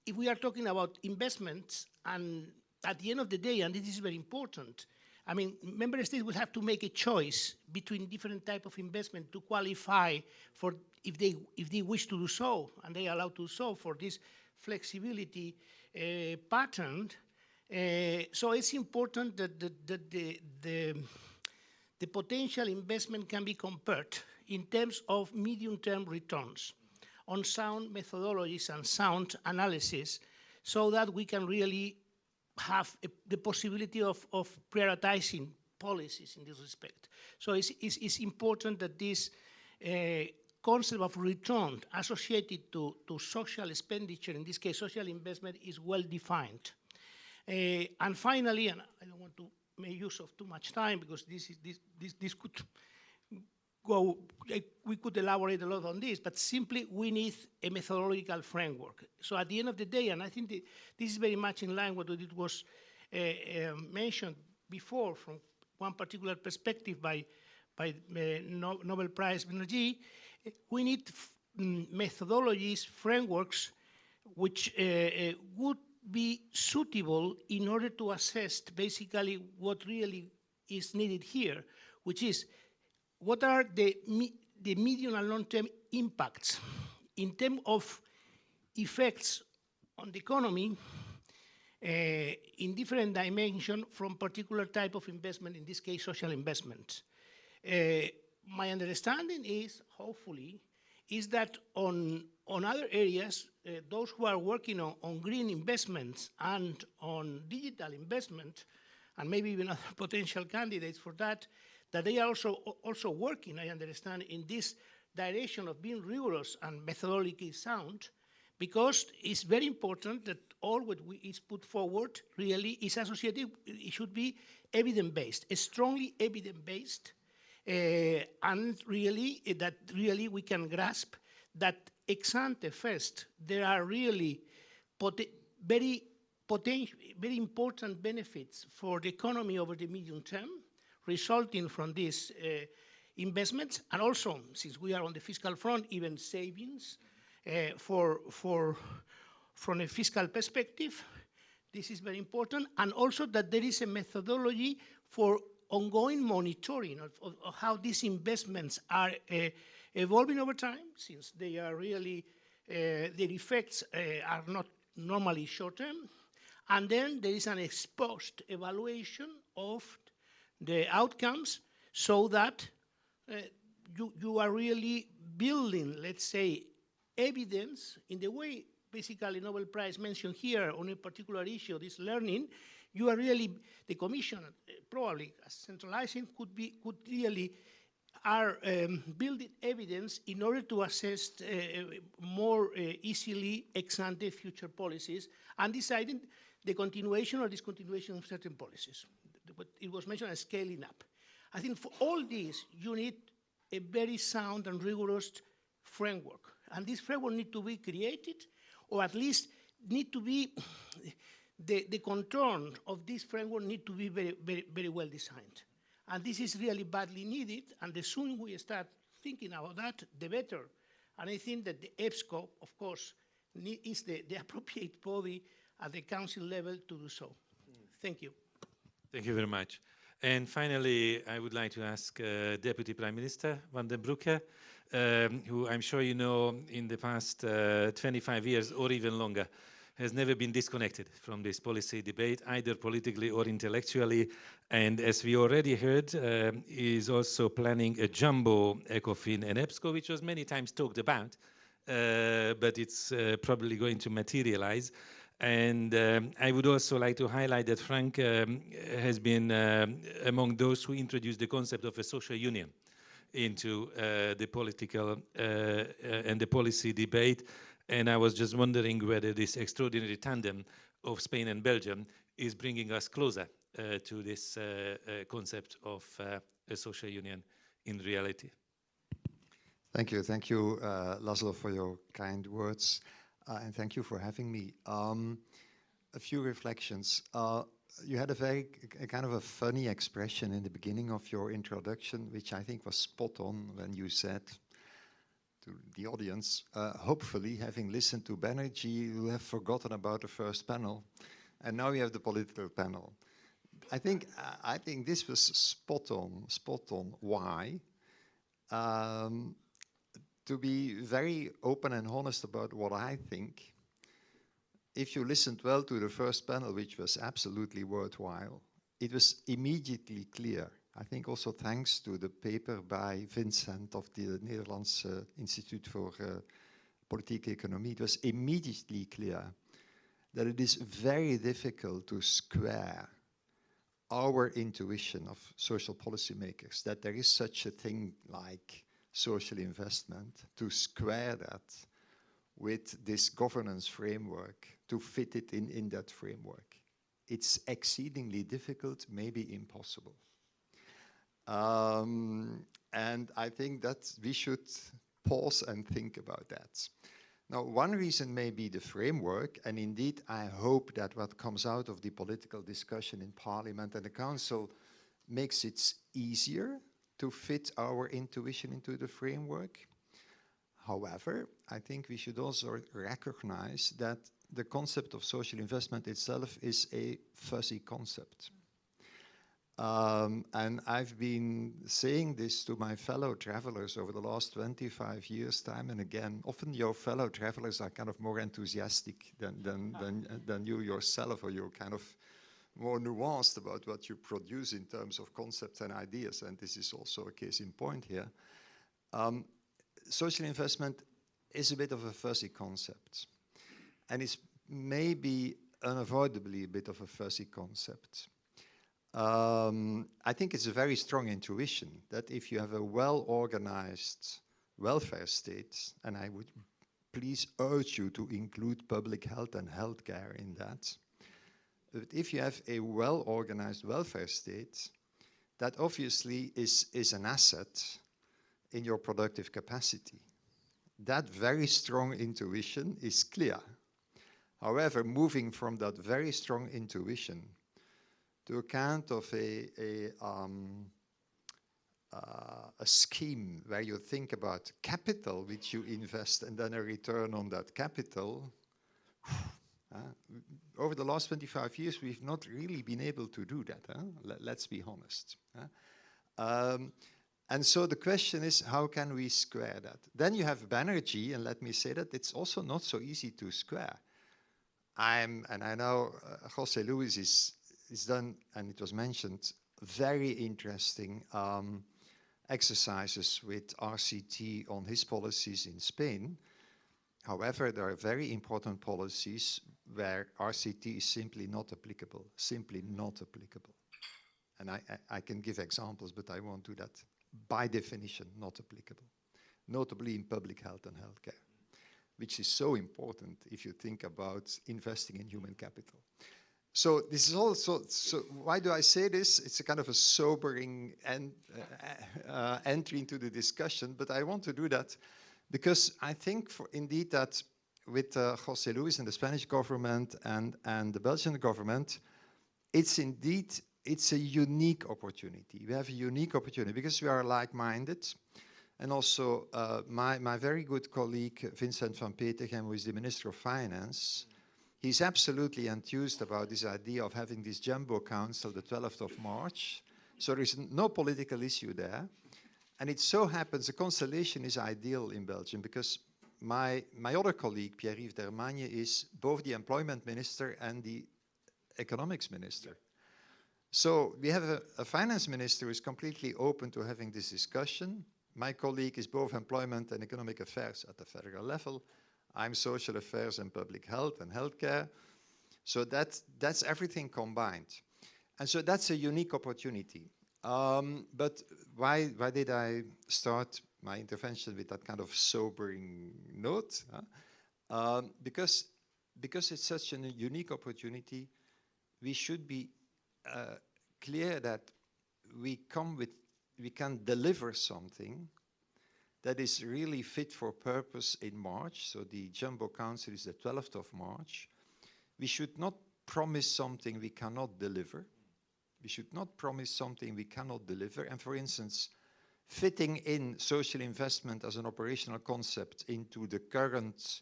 if we are talking about investments, and at the end of the day, and this is very important, I mean, member states will have to make a choice between different type of investment to qualify for, if they wish to do so, and they are allowed to do so, for this flexibility pattern. So it's important that the potential investment can be compared in terms of medium-term returns on sound methodologies and sound analysis, so that we can really have the possibility of prioritizing policies in this respect. So it's important that this concept of return associated to social expenditure, in this case social investment, is well defined. And finally, and I don't want to make use of too much time, because this could go, we could elaborate a lot on this, but simply we need a methodological framework. So at the end of the day, and I think this is very much in line with what it was mentioned before from one particular perspective by Nobel Prize Banerjee, we need methodologies, frameworks, which would be suitable in order to assess basically what really is needed here, which is what are the medium and long-term impacts in terms of effects on the economy in different dimensions from particular type of investment, in this case social investment. My understanding is, hopefully, is that on other areas, those who are working on green investments and on digital investment, and maybe even other potential candidates for that they are also working, I understand, in this direction of being rigorous and methodologically sound, because it's very important that all what is put forward really is associated, it should be evidence-based, strongly evidence-based, and really that really we can grasp that ex ante first, there are really very important benefits for the economy over the medium term resulting from these investments, and also, since we are on the fiscal front, even savings from a fiscal perspective. This is very important, and also that there is a methodology for ongoing monitoring of how these investments are evolving over time, since they are really, their effects are not normally short-term. And then there is an ex-post evaluation of the outcomes so that you are really building, let's say, evidence in the way basically Nobel Prize mentioned here on a particular issue, this learning. You are really, the Commission probably centralizing could really are building evidence in order to assess more easily ex ante future policies and deciding the continuation or discontinuation of certain policies. But it was mentioned as scaling up. I think for all this, you need a very sound and rigorous framework. And this framework needs to be created, or at least need to be, the contour of this framework need to be very well designed. And this is really badly needed, and the sooner we start thinking about that, the better. And I think that the EBSCO, of course, is the appropriate body at the council level to do so. Thank you. Thank you very much. And finally, I would like to ask Deputy Prime Minister Vandenbroucke, who I'm sure you know in the past 25 years or even longer, has never been disconnected from this policy debate, either politically or intellectually. And as we already heard, is also planning a jumbo ECOFIN and EBSCO, which was many times talked about, but it's probably going to materialize. And I would also like to highlight that Frank has been among those who introduced the concept of a social union into the political and the policy debate. And I was just wondering whether this extraordinary tandem of Spain and Belgium is bringing us closer to this concept of a social union in reality. Thank you, László, for your kind words, and thank you for having me. A few reflections. You had a kind of a funny expression in the beginning of your introduction, which I think was spot on when you said to the audience, hopefully, having listened to Banerjee, you have forgotten about the first panel, and now we have the political panel. I think this was spot on. Why? To be very open and honest about what I think, if you listened well to the first panel, which was absolutely worthwhile, it was immediately clear. I think also thanks to the paper by Vincent of the Netherlands Institute for Politieke Economie, it was immediately clear that it is very difficult to square our intuition of social policymakers, that there is such a thing like social investment, to square that with this governance framework, to fit it in that framework. It's exceedingly difficult, maybe impossible. And I think that we should pause and think about that. Now, one reason may be the framework, and indeed I hope that what comes out of the political discussion in Parliament and the Council makes it easier to fit our intuition into the framework. However, I think we should also recognize that the concept of social investment itself is a fuzzy concept. And I've been saying this to my fellow travelers over the last 25 years, time and again. Often your fellow travelers are kind of more enthusiastic than you yourself, or you're kind of more nuanced about what you produce in terms of concepts and ideas, and this is also a case in point here. Social investment is a bit of a fuzzy concept, and it's maybe unavoidably a bit of a fuzzy concept. I think it's a very strong intuition that if you have a well-organized welfare state, and I would please urge you to include public health and healthcare in that. But if you have a well-organized welfare state, that obviously is an asset in your productive capacity. That very strong intuition is clear. However, moving from that very strong intuition to a kind of a scheme where you think about capital which you invest and then a return on that capital, over the last 25 years, we've not really been able to do that. Let's be honest. And so the question is, how can we square that? Then you have Banerjee, and let me say that it's also not so easy to square. And I know José Luis is done, and it was mentioned, very interesting exercises with RCT on his policies in Spain. However, there are very important policies where RCT is simply not applicable, And I can give examples, but I won't do that. By definition, not applicable, notably in public health and healthcare, which is so important if you think about investing in human capital. So this is also, so why do I say this? It's a kind of a sobering entry into the discussion, but I want to do that because I think indeed that with José Luis and the Spanish government and the Belgian government, it's a unique opportunity. We have a unique opportunity because we are like-minded. And also my very good colleague, Vincent van Petegem, who is the Minister of Finance, he's absolutely enthused about this idea of having this jumbo council the 12th of March. So there is no political issue there. And it so happens the constellation is ideal in Belgium because my other colleague, Pierre-Yves Dermagne, is both the employment minister and the economics minister. So we have a finance minister who is completely open to having this discussion. My colleague is both employment and economic affairs at the federal level. I'm social affairs and public health and healthcare. So that's everything combined. And so that's a unique opportunity. But why did I start my intervention with that kind of sobering note? Because it's such a unique opportunity, we should be clear that we can deliver something that is really fit for purpose in March. So the Jumbo Council is the 12th of March. We should not promise something we cannot deliver. We should not promise something we cannot deliver. And for instance, fitting in social investment as an operational concept into the current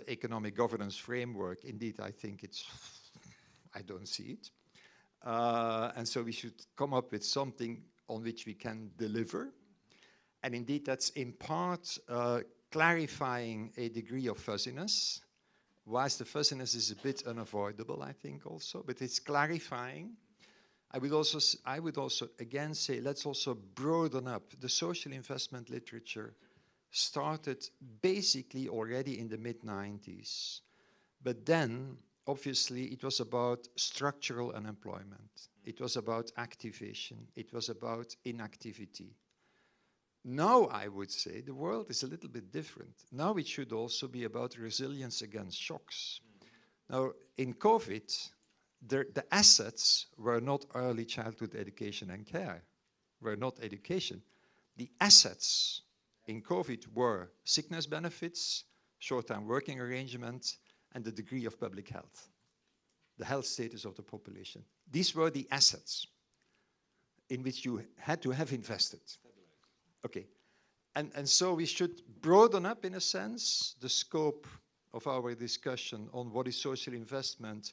economic governance framework, indeed, I think I don't see it. And so we should come up with something on which we can deliver. And indeed, that's in part clarifying a degree of fuzziness. Whilst the fuzziness is a bit unavoidable, I think also, but it's clarifying. I would also again say, let's also broaden up. The social investment literature started basically already in the mid-90s. But then, obviously, it was about structural unemployment. It was about activation. It was about inactivity. Now, I would say, the world is a little bit different. Now it should also be about resilience against shocks. Now, in COVID, the assets were not early childhood education and care, were not education. The assets in COVID were sickness benefits, short-term working arrangements, and the degree of public health, the health status of the population. These were the assets in which you had to have invested. Okay, and so we should broaden up, in a sense, the scope of our discussion on what is social investment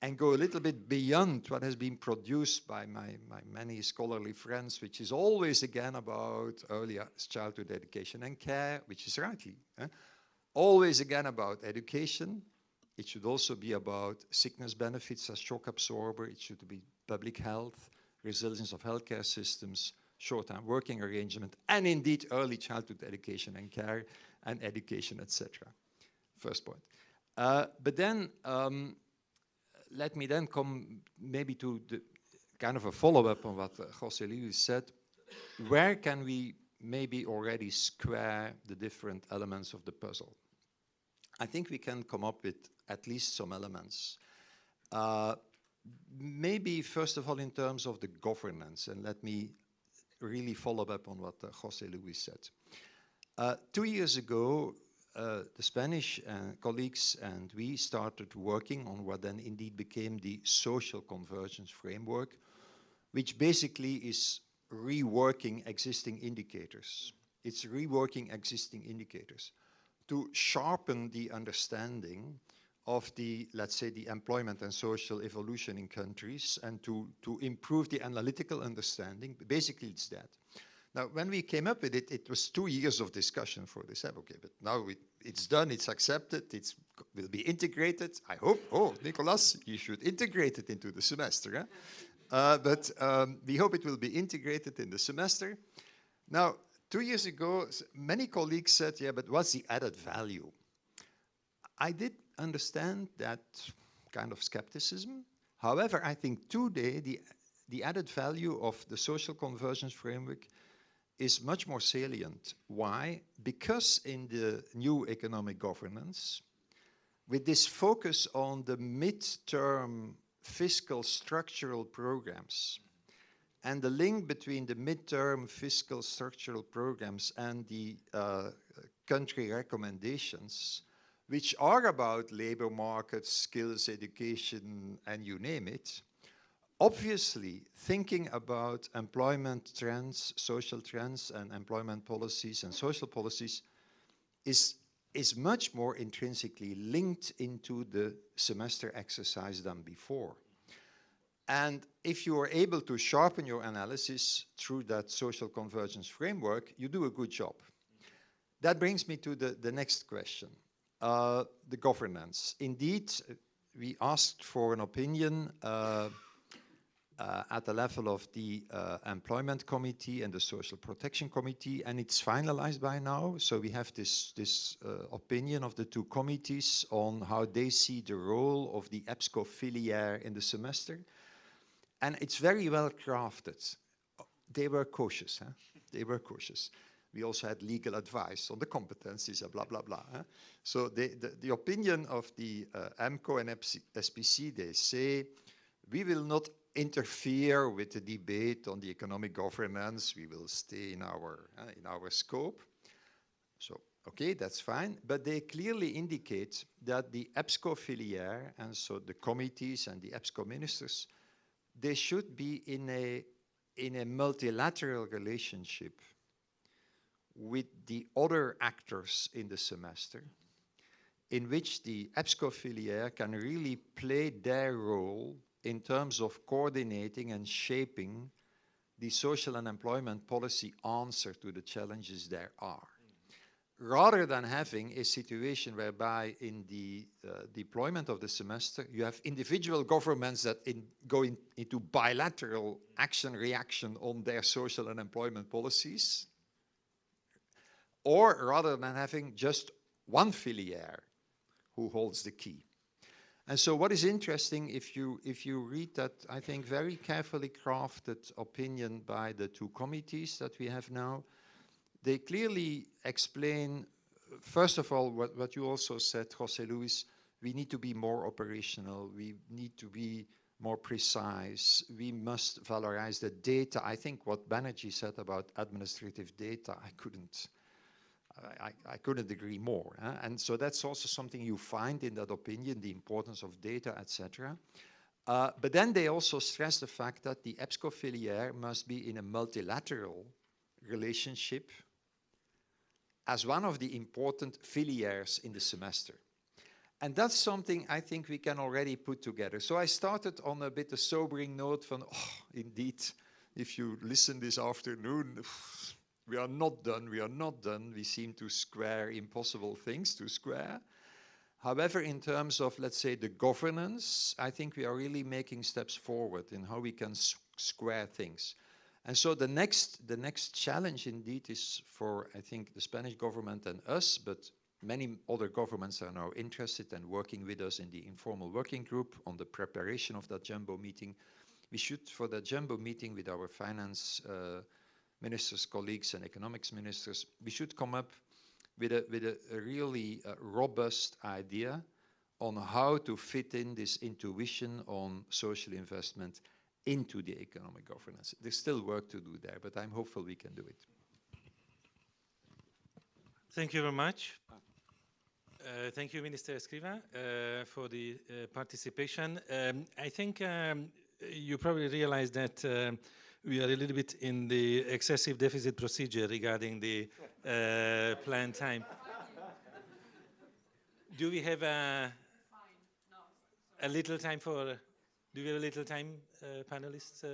and go a little bit beyond what has been produced by my many scholarly friends, which is always again about early childhood education and care, which is rightly. Always again about education. It should also be about sickness benefits as shock absorber. It should be public health, resilience of healthcare systems, short-term working arrangement, and indeed early childhood education and care and education, etc. First point. But then, let me then come maybe to the kind of a follow-up on what José Luis said. Where can we maybe already square the different elements of the puzzle. I think we can come up with at least some elements. Maybe first of all in terms of the governance, and let me really follow up on what José Luis said. 2 years ago, the Spanish colleagues and we started working on what then indeed became the social convergence framework, which basically is reworking existing indicators. It's reworking existing indicators to sharpen the understanding of the, let's say, the employment and social evolution in countries, and to improve the analytical understanding. Basically, it's that. Now, when we came up with it, it was 2 years of discussion for this. Okay, but now it's done, it's accepted, it will be integrated. I hope, oh, Nicolas, you should integrate it into the semester. Eh? But we hope it will be integrated in the semester. Now, 2 years ago, many colleagues said, yeah, but what's the added value? I did understand that kind of skepticism. However, I think today the added value of the social convergence framework is much more salient. Why? Because in the new economic governance, with this focus on the mid-term fiscal structural programs, and the link between the mid-term fiscal structural programs and the country recommendations, which are about labor markets, skills, education, and you name it, obviously thinking about employment trends, social trends, and employment policies and social policies is much more intrinsically linked into the semester exercise than before. And if you are able to sharpen your analysis through that social convergence framework, you do a good job. That brings me to the next question, the governance. Indeed, we asked for an opinion at the level of the Employment Committee and the Social Protection Committee, and it's finalized by now. So we have this opinion of the two committees on how they see the role of the EBSCO filière in the semester. And it's very well crafted. They were cautious, huh? They were cautious. We also had legal advice on the competencies, blah, blah, blah. Huh? So the opinion of the AMCO and SPC, they say, we will not interfere with the debate on the economic governance. We will stay in our scope. So, okay, that's fine. But they clearly indicate that the EBSCO filière, and so the committees and the EBSCO ministers, they should be in a multilateral relationship with the other actors in the semester, in which the EBSCO filière can really play their role in terms of coordinating and shaping the social and employment policy answer to the challenges there are. Rather than having a situation whereby in the deployment of the semester, you have individual governments that go into bilateral action-reaction on their social and employment policies, or rather than having just one filière who holds the key. And so what is interesting, if you read that, I think, very carefully crafted opinion by the two committees that we have now, they clearly explain, first of all, what you also said, José Luis, we need to be more operational, we need to be more precise, we must valorize the data. I think what Banerjee said about administrative data, I couldn't agree more. Huh? And so that's also something you find in that opinion, the importance of data, etc. But then they also stress the fact that the EBSCO filière must be in a multilateral relationship as one of the important filières in the semester. And that's something I think we can already put together. So I started on a bit of sobering note from, oh, indeed, if you listen this afternoon, we are not done, we are not done. We seem to square impossible things to square. However, in terms of, let's say, the governance, I think we are really making steps forward in how we can square things. And so the next challenge indeed is for, I think, the Spanish government and us, but many other governments are now interested and working with us in the informal working group on the preparation of that jumbo meeting. We should, for that jumbo meeting with our finance ministers, colleagues, and economics ministers, we should come up with a really robust idea on how to fit in this intuition on social investment into the economic governance. There's still work to do there, but I'm hopeful we can do it. Thank you very much. Thank you, Minister Escrivá, for the participation. I think you probably realize that we are a little bit in the excessive deficit procedure regarding the planned time. Do we have a little time for, do we have a little time, panelists?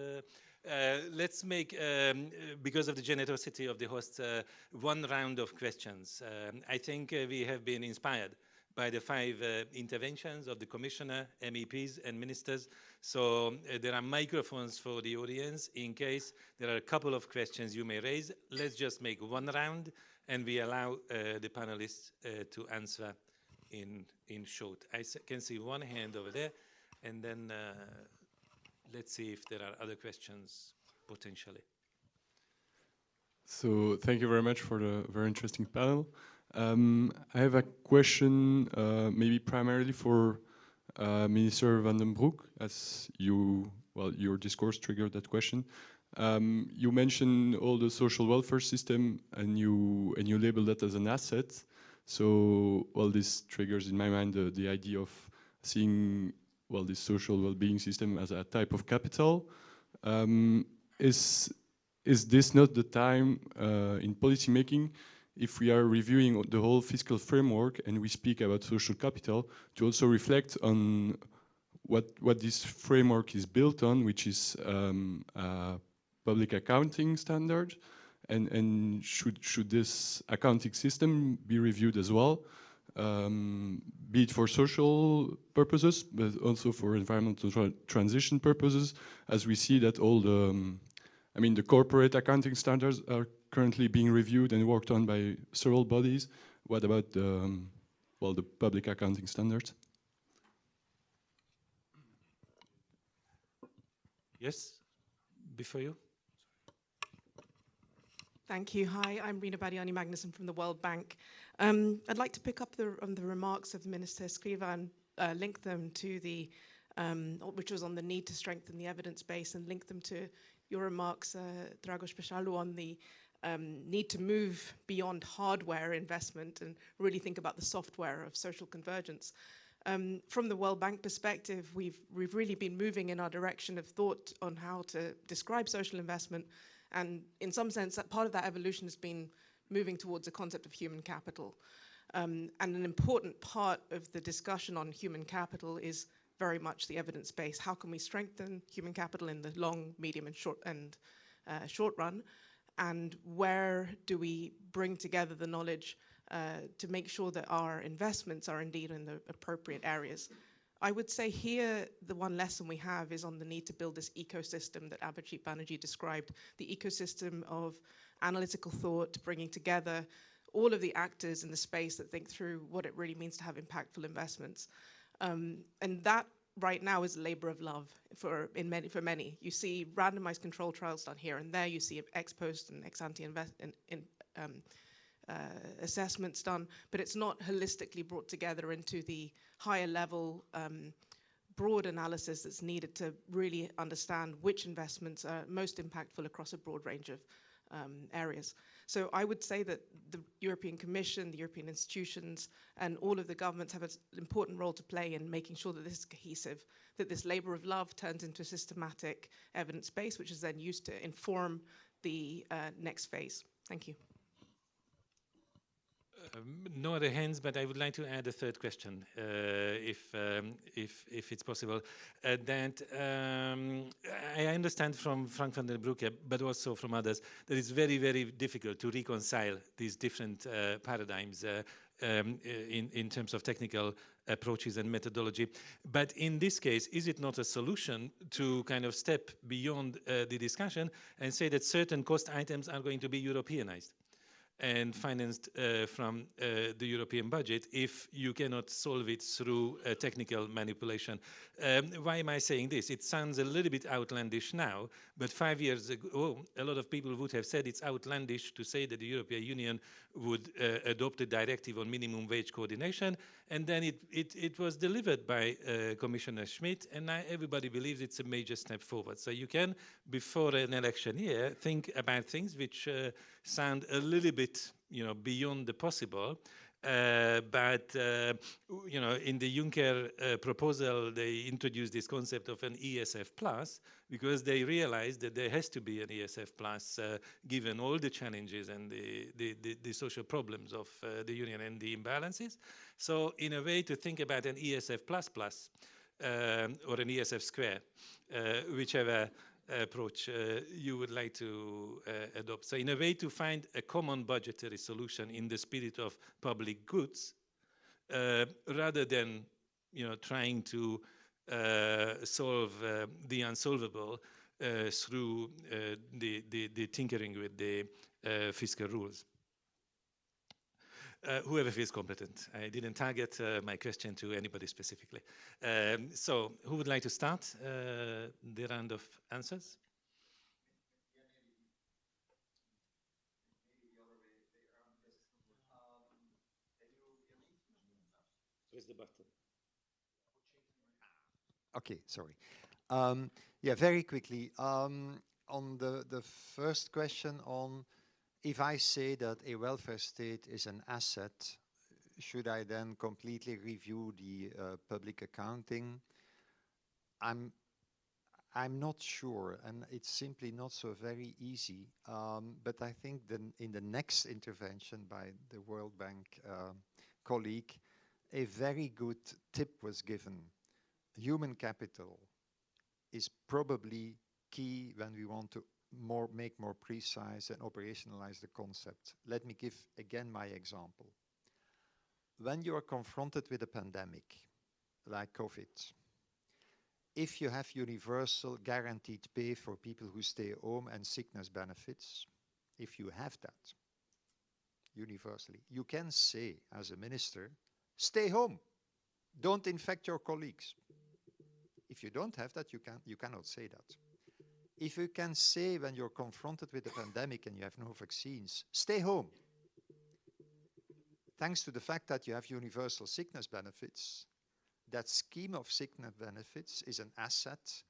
Let's make, because of the generosity of the hosts, one round of questions. I think we have been inspired by the 5 interventions of the Commissioner, MEPs, and ministers. So there are microphones for the audience in case there are a couple of questions you may raise. Let's just make one round, and we allow the panelists to answer in short. I can see one hand over there, and then let's see if there are other questions potentially. So thank you very much for the very interesting panel. I have a question, maybe primarily for Minister Vandenbroucke, as your discourse triggered that question. You mentioned all the social welfare system, and you label that as an asset. So, this triggers in my mind the idea of seeing, this social well-being system as a type of capital. Is this not the time in policy making, if we are reviewing the whole fiscal framework and we speak about social capital, to also reflect on what this framework is built on, which is public accounting standard, and should this accounting system be reviewed as well, be it for social purposes, but also for environmental transition purposes, as we see that all the corporate accounting standards are currently being reviewed and worked on by several bodies. What about the public accounting standards? Yes, before you. Thank you. Hi, I'm Rina Badiani Magnuson from the World Bank. I'd like to pick up on the remarks of Minister Escrivá and link them to the, which was on the need to strengthen the evidence base, and link them to your remarks, Dragoș Pășalu, on the need to move beyond hardware investment and really think about the software of social convergence. From the World Bank perspective, we've really been moving in our direction of thought on how to describe social investment. And in some sense, that part of that evolution has been moving towards a concept of human capital. And an important part of the discussion on human capital is very much the evidence base. How can we strengthen human capital in the long, medium, and short run? And where do we bring together the knowledge to make sure that our investments are indeed in the appropriate areas? I would say here, the one lesson we have is on the need to build this ecosystem that Abhijit Banerjee described, the ecosystem of analytical thought, bringing together all of the actors in the space that think through what it really means to have impactful investments. And that right now is a labor of love for many. You see randomized control trials done here and there. You see ex post and ex ante assessments done, but it's not holistically brought together into the higher level broad analysis that's needed to really understand which investments are most impactful across a broad range of areas. So I would say that the European Commission, the European institutions, and all of the governments have an important role to play in making sure that this is cohesive, that this labor of love turns into a systematic evidence base, which is then used to inform the next phase. Thank you. No other hands, but I would like to add a third question, if it's possible. I understand from Frank Vandenbroucke, but also from others, that it's very, very difficult to reconcile these different paradigms in terms of technical approaches and methodology. But in this case, is it not a solution to kind of step beyond the discussion and say that certain cost items are going to be Europeanized? and financed from the European budget if you cannot solve it through technical manipulation. Why am I saying this? It sounds a little bit outlandish now, but 5 years ago, a lot of people would have said it's outlandish to say that the European Union would adopt a directive on minimum wage coordination, and then it was delivered by Commissioner Schmit, and now everybody believes it's a major step forward. So you can, before an election year, think about things which sound a little bit, beyond the possible. But in the Juncker proposal, they introduced this concept of an ESF plus because they realized that there has to be an ESF plus given all the challenges and the social problems of the union and the imbalances. So in a way to think about an ESF plus plus or an ESF square, whichever approach you would like to adopt. So in a way to find a common budgetary solution in the spirit of public goods, rather than trying to solve the unsolvable through the tinkering with the fiscal rules. Whoever feels competent. I didn't target my question to anybody specifically. So who would like to start the round of answers? Press the button. Okay, sorry. Yeah, very quickly. On the first question on if I say that a welfare state is an asset, should I then completely review the public accounting? I'm not sure, and it's simply not so very easy. But I think in the next intervention by the World Bank colleague, a very good tip was given. Human capital is probably key when we want to make more precise and operationalize the concept. Let me give again my example. When you are confronted with a pandemic like COVID, if you have universal guaranteed pay for people who stay home and sickness benefits, if you have that universally, you can say as a minister, stay home, don't infect your colleagues. If you don't have that, you cannot say that. If you can say when you're confronted with a pandemic and you have no vaccines, stay home. Thanks to the fact that you have universal sickness benefits, that scheme of sickness benefits is an asset,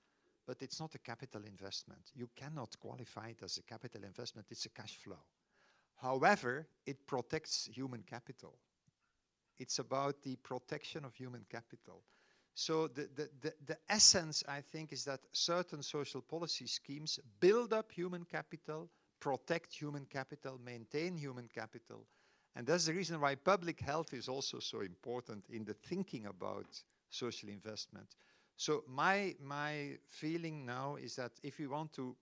but it's not a capital investment. You cannot qualify it as a capital investment, it's a cash flow. However, it protects human capital. It's about the protection of human capital. So the essence, I think, is that certain social policy schemes build up human capital, protect human capital, maintain human capital. And that's the reason why public health is also so important in the thinking about social investment. So my feeling now is that if we want to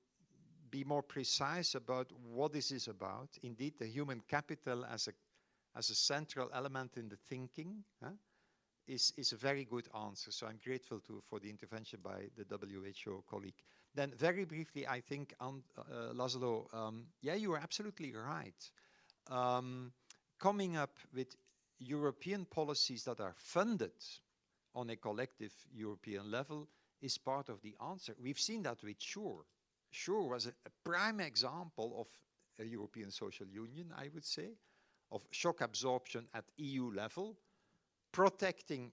be more precise about what this is about, indeed the human capital as a central element in the thinking, is a very good answer. So I'm grateful for the intervention by the WHO colleague. Then very briefly, I think, László, yeah, you are absolutely right. Coming up with European policies that are funded on a collective European level is part of the answer. We've seen that with SURE. SURE was a prime example of a European social union, I would say, of shock absorption at EU level, protecting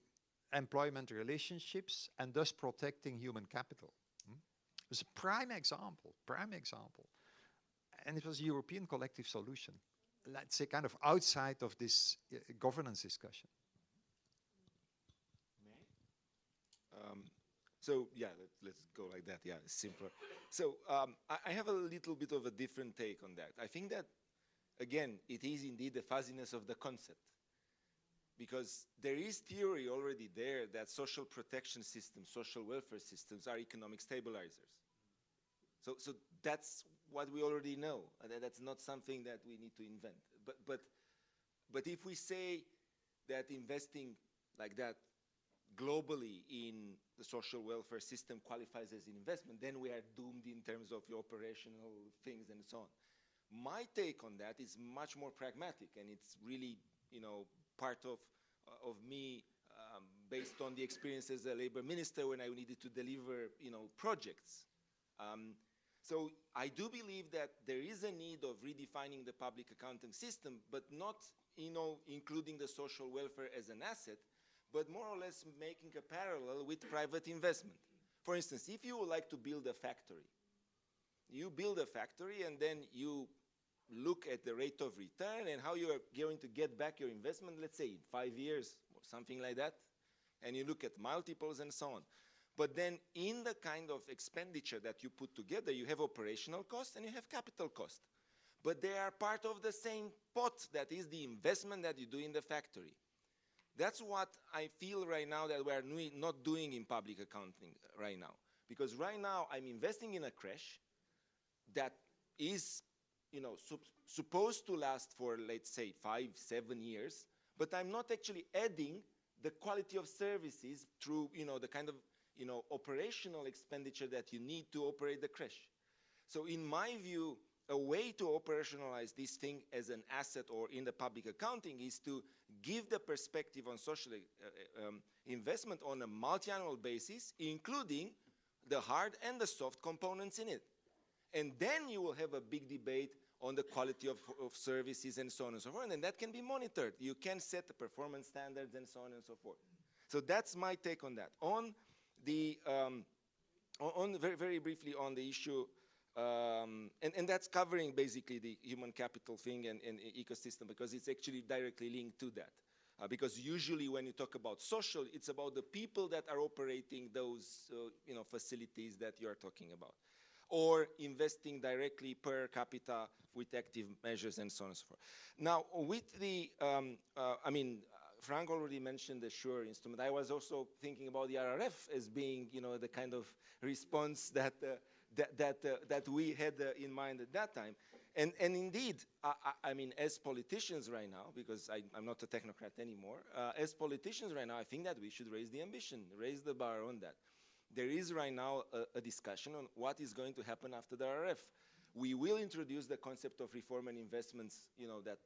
employment relationships and thus protecting human capital. It was a prime example. And it was a European collective solution, let's say kind of outside of this governance discussion. So yeah, let's go like that. Yeah, it's simpler. So I have a little bit of a different take on that. I think that, again, it is indeed the fuzziness of the concept. Because there is theory already there that social protection systems, social welfare systems are economic stabilizers. So that's what we already know. And that's not something that we need to invent. But if we say that investing like that globally in the social welfare system qualifies as investment, then we are doomed in terms of the operational things and so on. My take on that is much more pragmatic, and it's really, part of me based on the experience as a labor minister when I needed to deliver, projects. So I do believe that there is a need of redefining the public accounting system, but not, including the social welfare as an asset, but more or less making a parallel with private investment. For instance, if you would like to build a factory, you build a factory and then you look at the rate of return and how you are going to get back your investment, let's say in 5 years or something like that, and you look at multiples and so on. But then in the kind of expenditure that you put together, you have operational cost and you have capital cost. But they are part of the same pot that is the investment that you do in the factory. That's what I feel right now that we are not doing in public accounting right now. Because right now I'm investing in a crash that is, supposed to last for, let's say, 5-7 years, but I'm not actually adding the quality of services through, the kind of, operational expenditure that you need to operate the crash. So in my view, a way to operationalize this thing as an asset or in the public accounting is to give the perspective on social investment on a multi-annual basis, including the hard and the soft components in it. And then you will have a big debate on the quality of services and so on and so forth, and that can be monitored. You can set the performance standards and so on and so forth. So that's my take on that. On the, very, very briefly on the issue, and that's covering basically the human capital thing and ecosystem, because it's actually directly linked to that. Because usually when you talk about social, it's about the people that are operating those facilities that you are talking about, or investing directly per capita with active measures and so on and so forth. Now, with the, Frank already mentioned the SURE instrument. I was also thinking about the RRF as being, the kind of response that that we had in mind at that time. And indeed, as politicians right now, because I'm not a technocrat anymore, as politicians right now, I think that we should raise the ambition, raise the bar on that. There is right now a discussion on what is going to happen after the RRF. We will introduce the concept of reform and investments, that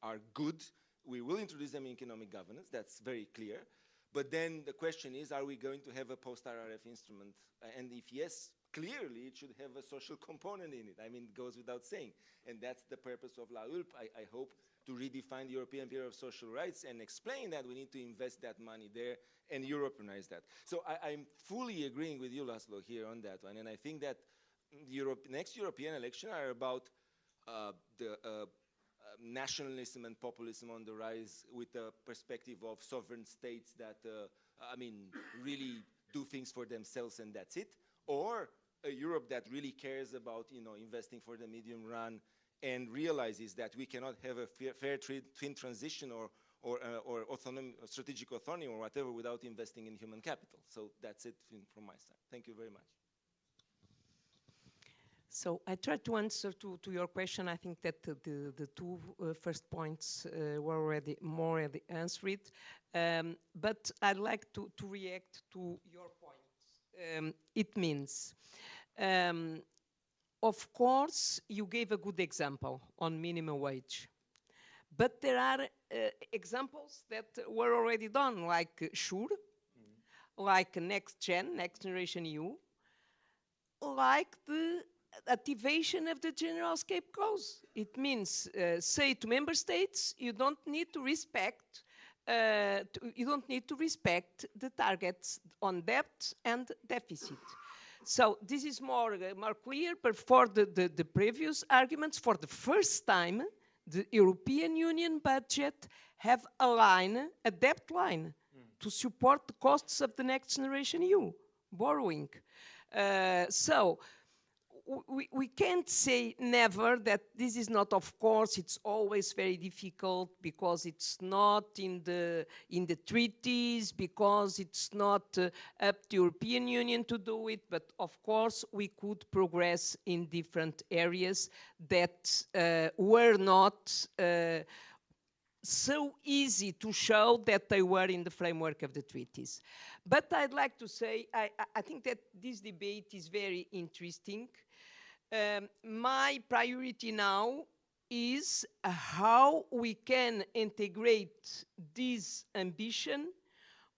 are good. We will introduce them in economic governance, that's very clear. But then the question is, are we going to have a post-RRF instrument? And if yes, clearly it should have a social component in it. It goes without saying. And that's the purpose of La Ulp, I hope, to redefine the European Pillar of Social Rights and explain that we need to invest that money there and Europeanize that. So I'm fully agreeing with you, László, here on that one. And I think that the next European election are about the nationalism and populism on the rise, with the perspective of sovereign states that, really do things for themselves and that's it. Or a Europe that really cares about, investing for the medium run and realizes that we cannot have a fair twin transition or autonomy, strategic autonomy or whatever without investing in human capital. So that's it from my side. Thank you very much. So I tried to answer to your question. I think that the two first points were already more answered. But I'd like to react to your point. It means, of course, you gave a good example on minimum wage. But there are examples that were already done, like SURE, like Next Generation EU, like the activation of the general scape clause. It means, say to member states, you don't need to respect the targets on debt and deficit. So this is more clear, but for the previous arguments, for the first time, the European Union budget have a debt line to support the costs of the Next Generation EU borrowing. So we can't say never that this is not, of course, it's always very difficult because it's not in the treaties, because it's not up to European Union to do it, but of course we could progress in different areas that were not so easy to show that they were in the framework of the treaties. But I'd like to say, I think that this debate is very interesting. my priority now is how we can integrate this ambition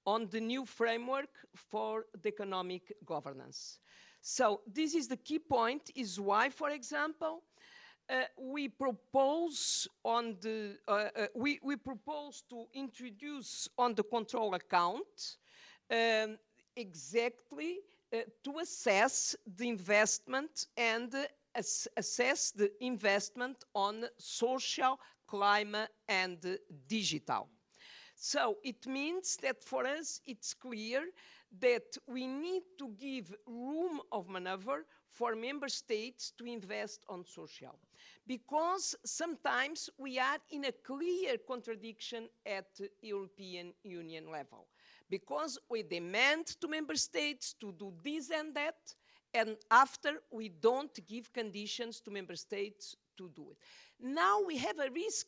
on the new framework for the economic governance. So this is the key point, is why, for example, we propose we propose to introduce on the control account exactly to assess the investment and assess the investment on social, climate, and digital. So it means that for us, it's clear that we need to give room of maneuver for member states to invest on social. Because sometimes we are in a clear contradiction at European Union level. Because we demand to member states to do this and that, and after we don't give conditions to member states to do it. Now we have a risk,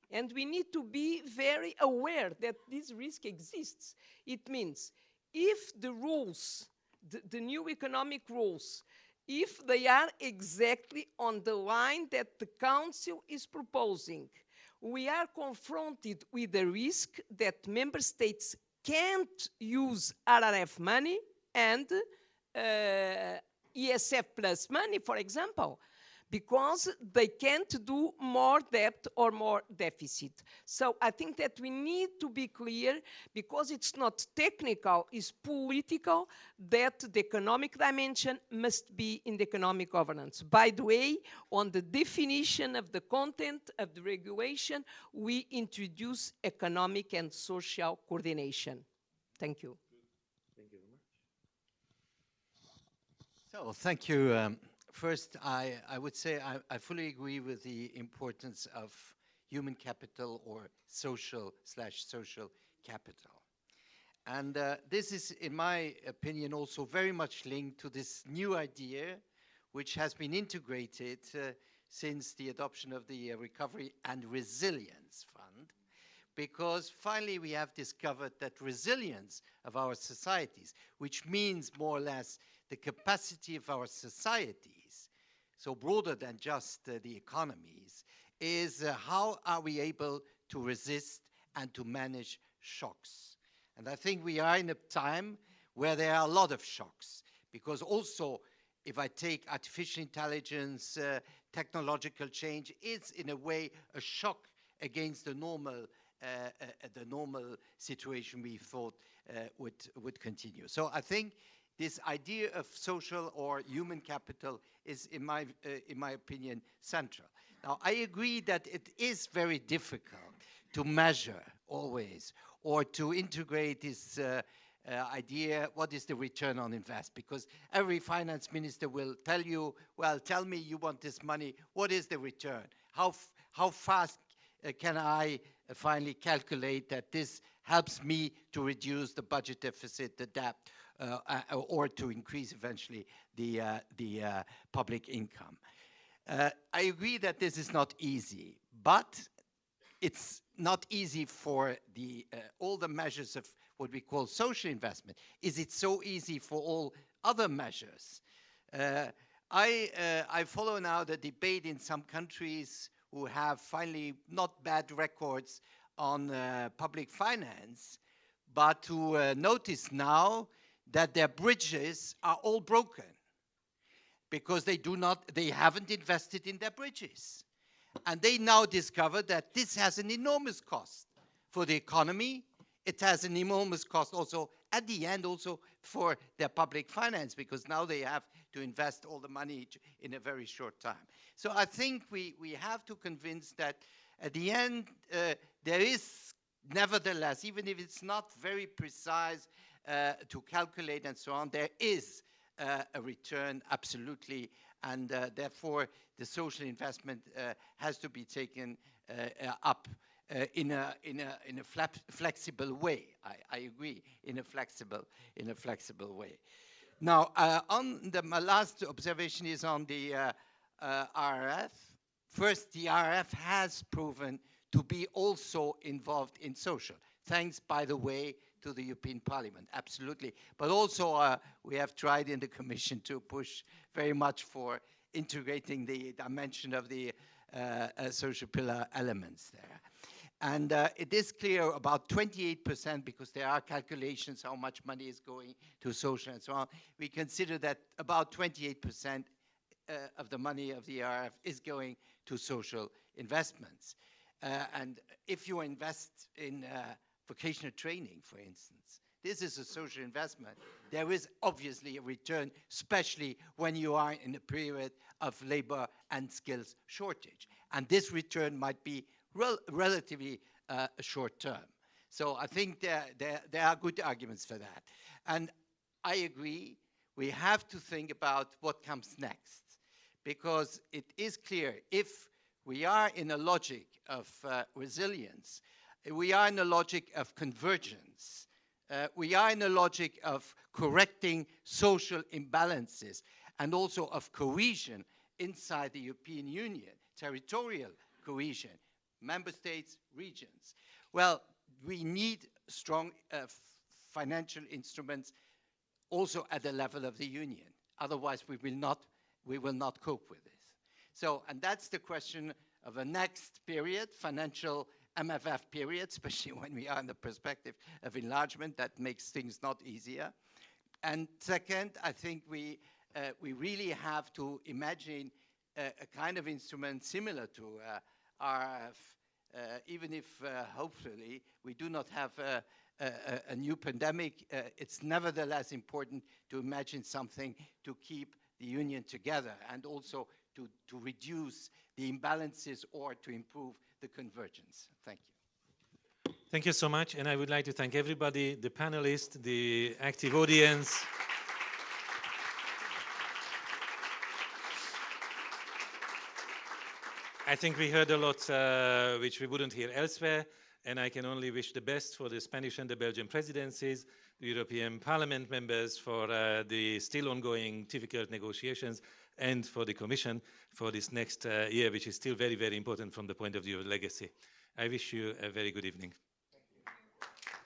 and we need to be very aware that this risk exists. It means if the rules, the new economic rules, if they are exactly on the line that the Council is proposing, we are confronted with the risk that member states can't use RRF money and ESF plus money, for example, because they can't do more debt or more deficit. So I think that we need to be clear, because it's not technical, it's political, that the economic dimension must be in the economic governance. By the way, on the definition of the content of the regulation, we introduce economic and social coordination. Thank you. Thank you very much. So thank you. First, I would say I fully agree with the importance of human capital or social capital. And this is, in my opinion, also very much linked to this new idea which has been integrated since the adoption of the Recovery and Resilience Fund, because finally we have discovered that resilience of our societies, which means more or less the capacity of our societies, so broader than just the economies, is how are we able to resist and to manage shocks. And I think we are in a time where there are a lot of shocks, because also if I take artificial intelligence, technological change, it's in a way a shock against the normal situation we thought would continue. So I think this idea of social or human capital is, in my opinion, central. Now, I agree that it is very difficult to measure always, or to integrate this idea, what is the return on invest? Because every finance minister will tell you, well, tell me you want this money, what is the return? How fast can I finally calculate that this helps me to reduce the budget deficit, the debt, or to increase eventually the public income? I agree that this is not easy, but it's not easy for all the measures of what we call social investment. Is it so easy for all other measures? I follow now the debate in some countries who have finally not bad records on public finance, but who notice now that their bridges are all broken because they haven't invested in their bridges. And they now discover that this has an enormous cost for the economy. It has an enormous cost also at the end also for their public finance, because now they have to invest all the money in a very short time. So I think we have to convince that at the end there is nevertheless, even if it's not very precise to calculate and so on, there is a return absolutely, and therefore the social investment has to be taken up in a flexible way. I agree, in a flexible way. Now, my last observation is on the RRF. First, the RRF has proven to be also involved in social. Thanks, by the way, to the European Parliament, absolutely. But also we have tried in the Commission to push very much for integrating the dimension of the social pillar elements there. And it is clear about 28%, because there are calculations how much money is going to social and so on. We consider that about 28% of the money of the ERF is going to social investments. And if you invest in vocational training, for instance, this is a social investment. There is obviously a return, especially when you are in a period of labor and skills shortage. And this return might be relatively short term. So I think there are good arguments for that. And I agree, we have to think about what comes next, because it is clear if we are in a logic of resilience, we are in a logic of convergence, we are in a logic of correcting social imbalances and also of cohesion inside the European Union, territorial cohesion, member states, regions. Well, we need strong financial instruments also at the level of the Union. Otherwise, we will not cope with this. So, and that's the question of a next period, financial MFF period, especially when we are in the perspective of enlargement. That makes things not easier. And second, I think we really have to imagine a kind of instrument similar to RRF, even if hopefully we do not have a new pandemic. It's nevertheless important to imagine something to keep the Union together and also to reduce the imbalances or to improve the convergence. Thank you. Thank you so much. And I would like to thank everybody, the panelists, the active audience. I think we heard a lot which we wouldn't hear elsewhere, and I can only wish the best for the Spanish and the Belgian presidencies, the European Parliament members for the still ongoing difficult negotiations, and for the Commission for this next year, which is still very, very important from the point of view of legacy. I wish you a very good evening.